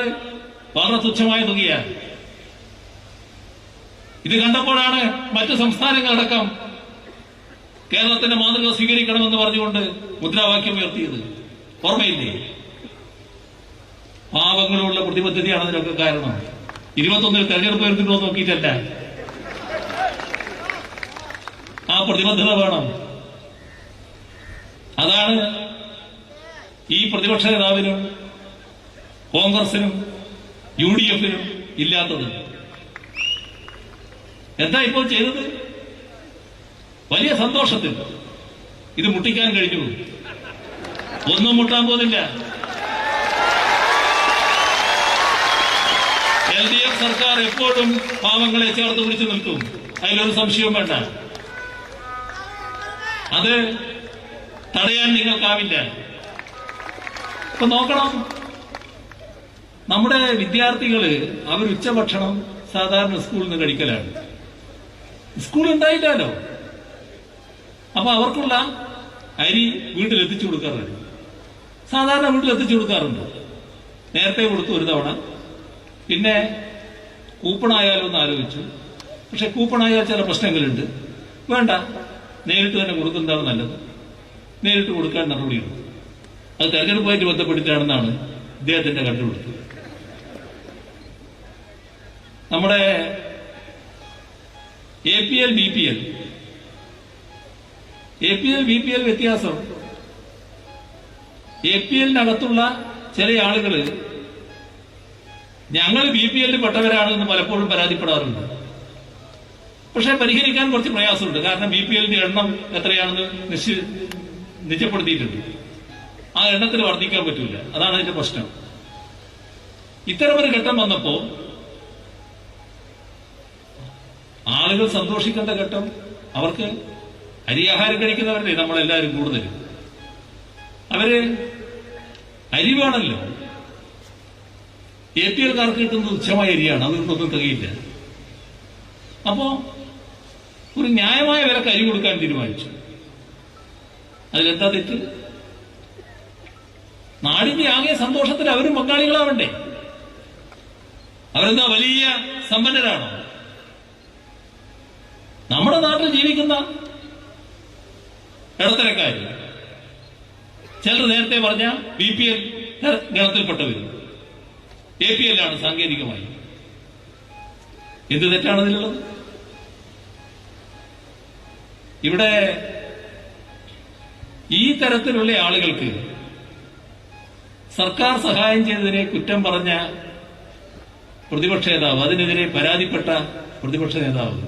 വളരെ തുച്ഛമായ തുകയാണ്. ഇത് കണ്ടപ്പോഴാണ് മറ്റു സംസ്ഥാനങ്ങളടക്കം കേരളത്തിന്റെ മാതൃക സ്വീകരിക്കണമെന്ന് പറഞ്ഞുകൊണ്ട് മുദ്രാവാക്യം ഉയർത്തിയത്. ഓർമ്മയില്ലേ? പാവങ്ങളുള്ള പ്രതിബദ്ധതയാണ് അതിനൊക്കെ കാരണം. 21 തെരഞ്ഞെടുപ്പ് വരുന്നുണ്ടോ നോക്കിയിട്ടല്ല, ആ പ്രതിബദ്ധത വേണം. അതാണ് ഈ പ്രതിപക്ഷ നേതാവിനും കോൺഗ്രസിനും UDF-നും ഇല്ലാത്തത്. എന്താ ഇപ്പോൾ ചെയ്തത്? വലിയ സന്തോഷത്തിൽ ഇത് മുട്ടിക്കാൻ കഴിഞ്ഞു. ഒന്നും മുട്ടാൻ പോകുന്നില്ല. LDF സർക്കാർ എപ്പോഴും പാവങ്ങളെ ചേർത്ത് പിടിച്ചു നിൽക്കും, അതിലൊരു സംശയവും വേണ്ട. അത് തടയാൻ നിങ്ങൾക്കാവില്ല. ഇപ്പൊ നോക്കണം, നമ്മുടെ വിദ്യാർത്ഥികള് അവർ ഉച്ചഭക്ഷണം സാധാരണ സ്കൂളിൽ നിന്ന് കഴിക്കലാണ്. സ്കൂൾ ഉണ്ടായില്ലല്ലോ. അപ്പൊ അവർക്കുള്ള അരി വീട്ടിലെത്തിച്ചു കൊടുക്കാറുണ്ട്. സാധാരണ വീട്ടിലെത്തിച്ചു കൊടുക്കാറുണ്ട്. നേരത്തെ കൊടുത്തു ഒരു തവണ. പിന്നെ കൂപ്പണായാലും ഒന്ന് ആലോചിച്ചു. പക്ഷെ കൂപ്പണായാൽ ചില പ്രശ്നങ്ങളുണ്ട്. വേണ്ട, നേരിട്ട് തന്നെ കൊടുക്കുന്നതാണ് നല്ലത്. നേരിട്ട് കൊടുക്കാൻ നടപടിയുണ്ട്. അത് തെരഞ്ഞെടുപ്പുമായിട്ട് ബന്ധപ്പെട്ടിട്ടാണെന്നാണ് ഇദ്ദേഹത്തിന്റെ കണ്ടുപിടുത്തം. നമ്മുടെ APL BPL വ്യത്യാസം. APL-നകത്തുള്ള ചില ആളുകള് ഞങ്ങൾ BPL പെട്ടവരാണെന്ന് പലപ്പോഴും പരാതിപ്പെടാറുണ്ട്. പക്ഷെ പരിഹരിക്കാൻ കുറച്ച് പ്രയാസമുണ്ട്. കാരണം BPL-ന്റെ എണ്ണം എത്രയാണെന്ന് നിശ്ചയപ്പെടുത്തിയിട്ടുണ്ട്. ആ എണ്ണത്തിൽ വർദ്ധിക്കാൻ പറ്റില്ല. അതാണ് അതിന്റെ പ്രശ്നം. ഇത്തരമൊരു ഘട്ടം വന്നപ്പോ ആളുകൾ സന്തോഷിക്കേണ്ട ഘട്ടം. അവർക്ക് അരിയാഹാരം കഴിക്കുന്നവരല്ലേ നമ്മളെല്ലാവരും കൂടുതലും. അവര് അരി വേണമല്ലോ. APL-കാർക്ക് കിട്ടുന്നത് തുച്ഛമായ അരിയാണ്. അതൊന്നും തികയില്ല. അപ്പോ ഒരു ന്യായമായ വിലക്ക് അരി കൊടുക്കാൻ തീരുമാനിച്ചു. അതിലെന്താ തെറ്റ്? നാടിന്റെ ആകെ സന്തോഷത്തിൽ അവരും പങ്കാളികളാവണ്ടേ? അവരെന്താ വലിയ സമ്പന്നരാണോ? നമ്മുടെ നാട്ടിൽ ജീവിക്കുന്ന ഇടത്തരക്കാര്, ചിലർ നേരത്തെ പറഞ്ഞ BPL ഗണത്തിൽപ്പെട്ടവരും APL-ആണ് സാങ്കേതികമായി. എന്ത് തെറ്റാണ് ഇതിലുള്ളത്? ഇവിടെ ഈ തരത്തിലുള്ള ആളുകൾക്ക് സർക്കാർ സഹായം ചെയ്തതിനെ കുറ്റം പറഞ്ഞ പ്രതിപക്ഷ നേതാവ്, അതിനെതിരെ പരാതിപ്പെട്ട പ്രതിപക്ഷ നേതാവ്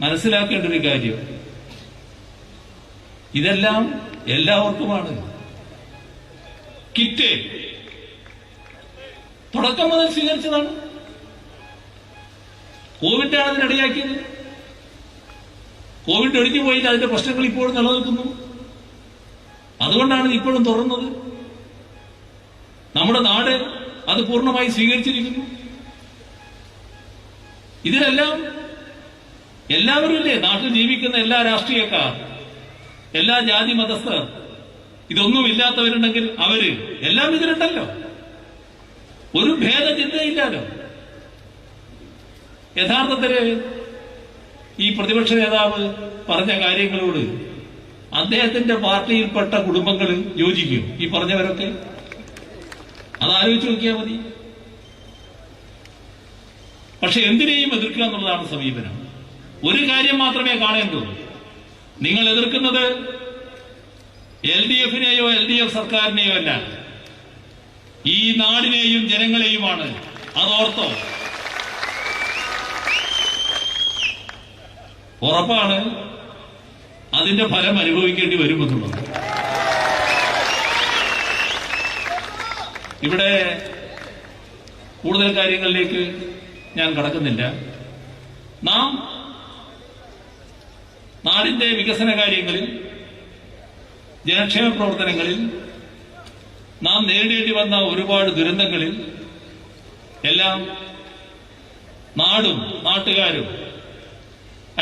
മനസ്സിലാക്കേണ്ട ഒരു കാര്യം, ഇതെല്ലാം എല്ലാവർക്കുമാണ്. കിറ്റ് തുടക്കം മുതൽ സ്വീകരിച്ചതാണ്. കോവിഡാണ് അതിനിടയാക്കിയത്. കോവിഡ് ഒഴിഞ്ഞു പോയില്ല. അതിന്റെ പ്രശ്നങ്ങൾ ഇപ്പോഴും നിലനിൽക്കുന്നു. അതുകൊണ്ടാണ് ഇപ്പോഴും തുടർന്നത്. നമ്മുടെ നാട് അത് പൂർണ്ണമായി സ്വീകരിച്ചിരിക്കുന്നു. ഇതിലെല്ലാം എല്ലാവരും ഇല്ലേ? നാട്ടിൽ ജീവിക്കുന്ന എല്ലാ രാഷ്ട്രീയക്കാർ, എല്ലാ ജാതി മതസ്ഥർ, ഇതൊന്നും ഇല്ലാത്തവരുണ്ടെങ്കിൽ അവര് എല്ലാം ഇതിലുണ്ടല്ലോ. ഒരു ഭേദചിന്തയില്ലല്ലോ. യഥാർത്ഥത്തില് ഈ പ്രതിപക്ഷ നേതാവ് പറഞ്ഞ കാര്യങ്ങളോട് അദ്ദേഹത്തിന്റെ പാർട്ടിയിൽപ്പെട്ട കുടുംബങ്ങൾ യോജിക്കും. ഈ പറഞ്ഞവരൊക്കെ അതാലോചിച്ച് നോക്കിയാൽ മതി. പക്ഷെ എന്തിനേയും എതിർക്കുക എന്നുള്ളതാണ് സമീപനം. ഒരു കാര്യം മാത്രമേ കാണേണ്ടൂ. നിങ്ങൾ എതിർക്കുന്നത് LDF-നെയോ LDF സർക്കാരിനെയോ അല്ല, ഈ നാടിനെയും ജനങ്ങളെയുമാണ്. അതോർത്തോ. ഉറപ്പാണ് അതിന്റെ ഫലം അനുഭവിക്കേണ്ടി വരുമെന്നുള്ളത്. ഇവിടെ കൂടുതൽ കാര്യങ്ങളിലേക്ക് ഞാൻ കടക്കുന്നില്ല. നാം നാടിന്റെ വികസന കാര്യങ്ങളിൽ, ജനക്ഷേമ പ്രവർത്തനങ്ങളിൽ നാം നേരിടേണ്ടി വന്ന ഒരുപാട് ദുരന്തങ്ങളിൽ എല്ലാം നാടും നാട്ടുകാരും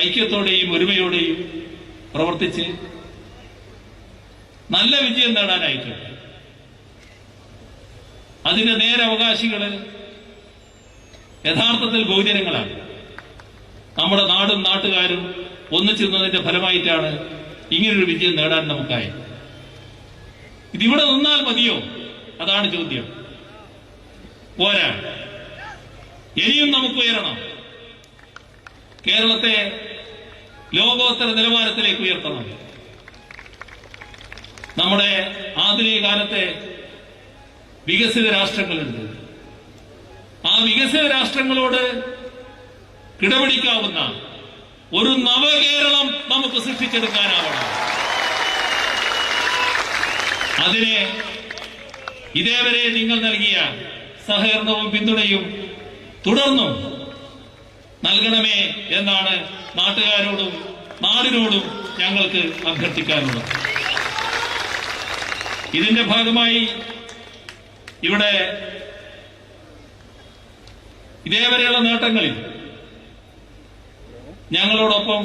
ഐക്യത്തോടെയും ഒരുമയോടെയും പ്രവർത്തിച്ച് നല്ല വിജയം നേടാനായിട്ടുണ്ട്. അതിന്റെ നേരവകാശികള് യഥാർത്ഥത്തിൽ ബഹുജനങ്ങളാണ്. നമ്മുടെ നാടും നാട്ടുകാരും ഒന്നിച്ചിരുന്നതിന്റെ ഫലമായിട്ടാണ് ഇങ്ങനൊരു വിജയം നേടാൻ നമുക്കായി. ഇതിവിടെ നിന്നാൽ മതിയോ? അതാണ് ചോദ്യം. പോരാ, ഇനിയും നമുക്ക് ഉയരണം. കേരളത്തെ ലോകോത്തര നിലവാരത്തിലേക്ക് ഉയർത്തണം. നമ്മുടെ ആധുനിക കാലത്തെ വികസിത രാഷ്ട്രങ്ങളുണ്ട്. ആ വികസിത രാഷ്ട്രങ്ങളോട് കിടപിടിക്കാവുന്ന ഒരു നവകേരളം നമുക്ക് സൃഷ്ടിച്ചെടുക്കാനാവണം. അതിനെ ഇതേവരെ നിങ്ങൾ നൽകിയ സഹകരണവും പിന്തുണയും തുടർന്നും നൽകണമേ എന്നാണ് നാട്ടുകാരോടും നാടിനോടും ഞങ്ങൾക്ക് അഭ്യർത്ഥിക്കാനുള്ളത്. ഇതിന്റെ ഭാഗമായി ഇവിടെ ഇതേവരെയുള്ള നേട്ടങ്ങളിൽ ഞങ്ങളോടൊപ്പം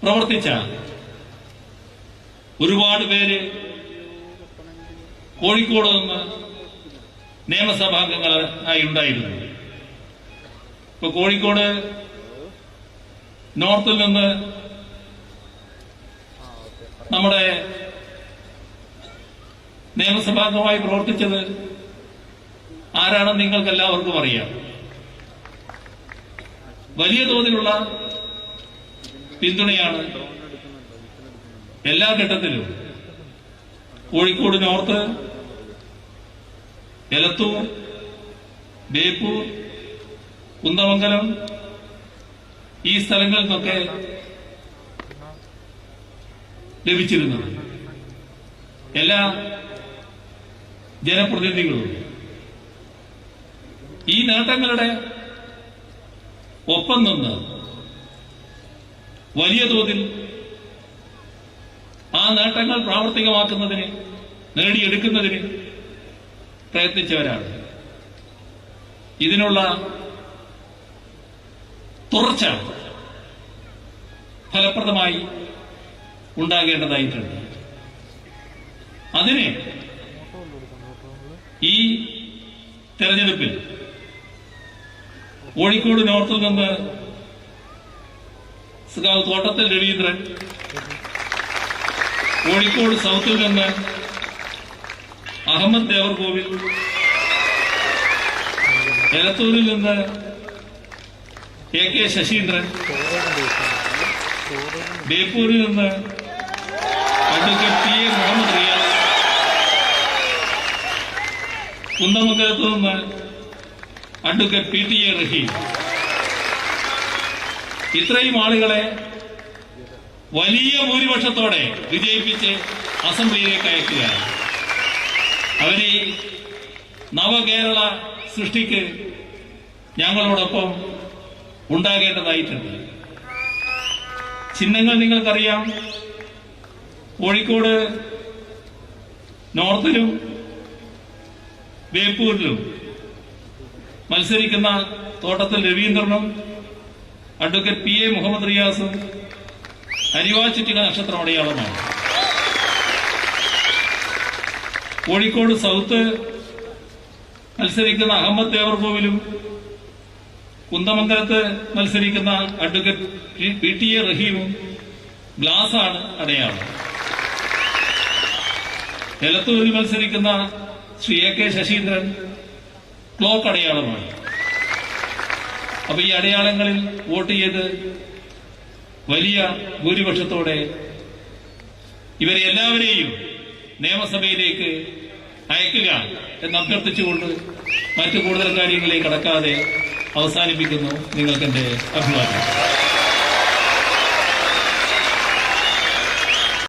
പ്രവർത്തിച്ച ഒരുപാട് പേര് കോഴിക്കോട് നിന്ന് നിയമസഭാംഗങ്ങളായി ഉണ്ടായിരുന്നു. ഇപ്പൊ കോഴിക്കോട് നോർത്തിൽ നിന്ന് നമ്മുടെ നിയമസഭാംഗമായി പ്രവർത്തിച്ചത് ആരാണെന്ന് നിങ്ങൾക്ക് എല്ലാവർക്കും അറിയാം. വലിയ തോതിലുള്ള പിന്തുണയാണ് എല്ലാ ഘട്ടത്തിലും. കോഴിക്കോട് നോർത്ത്, എലത്തൂർ, ബേപ്പൂർ, കുന്ദമംഗലം ഈ സ്ഥലങ്ങളിൽ നിന്നൊക്കെ ലഭിച്ചിരുന്നത്. എല്ലാ ജനപ്രതിനിധികളും ഈ നേട്ടങ്ങളുടെ ഒപ്പം നിന്ന് വലിയ തോതിൽ ആ നേട്ടങ്ങൾ പ്രാവർത്തികമാക്കുന്നതിന്, നേടിയെടുക്കുന്നതിന് പ്രയത്നിച്ചവരാണ്. ഇതിനുള്ള തുടർച്ച ഫലപ്രദമായി ഉണ്ടാകേണ്ടതായിട്ടുണ്ട്. അതിന് ഈ തെരഞ്ഞെടുപ്പിൽ കോഴിക്കോട് നോർത്തിൽ നിന്ന് സഖാവ് തോട്ടത്തിൽ രവീന്ദ്രൻ, കോഴിക്കോട് സൗത്തിൽ നിന്ന് അഹമ്മദ് ദേവർകോവിൽ, എലത്തൂരിൽ നിന്ന് AK ശശീന്ദ്രൻ, ബേപ്പൂരിൽ നിന്ന് അഡ്വക്കേറ്റ് PA മുഹമ്മദ് റിയാസ്, കുന്ദമംഗലത്ത് നിന്ന് അഡ്വക്കേറ്റ് PTA റഹീം, ഇത്രയും ആളുകളെ വലിയ ഭൂരിപക്ഷത്തോടെ വിജയിപ്പിച്ച് അസംബ്ലിയിലേക്ക് അയക്കുകയാണ്. അവരീ നവകേരള സൃഷ്ടിക്ക് ഞങ്ങളോടൊപ്പം ഉണ്ടാകേണ്ടതായിട്ടുണ്ട്. ചിഹ്നങ്ങൾ നിങ്ങൾക്കറിയാം. കോഴിക്കോട് നോർത്തിലും ബേപ്പൂരിലും മത്സരിക്കുന്ന തോട്ടത്തിൽ രവീന്ദ്രനും അഡ്വക്കേറ്റ് PA മുഹമ്മദ് റിയാസും അരിവാച്ചുറ്റിക നക്ഷത്രം അടയാളമാണ്. കോഴിക്കോട് സൗത്ത് മത്സരിക്കുന്ന അഹമ്മദ് ദേവർകോവിലും കുന്ദമംഗലത്ത് മത്സരിക്കുന്ന അഡ്വക്കേറ്റ് PTA റഹീമും ഗ്ലാസാണ് അടയാളം. എലത്തൂരിൽ മത്സരിക്കുന്ന ശ്രീ AK ശശീന്ദ്രൻ ക്ലോക്ക് അടയാളമാണ്. അപ്പൊ ഈ അടയാളങ്ങളിൽ വോട്ട് ചെയ്ത് വലിയ ഭൂരിപക്ഷത്തോടെ ഇവരെ എല്ലാവരെയും നിയമസഭയിലേക്ക് അയക്കുക എന്ന് അഭ്യർത്ഥിച്ചുകൊണ്ട് മറ്റു കൂടുതൽ കാര്യങ്ങളിലേക്ക് കടക്കാതെ അവസാനിപ്പിക്കുന്നു. നിങ്ങൾക്കെന്റെ അഭിവാദ്യം.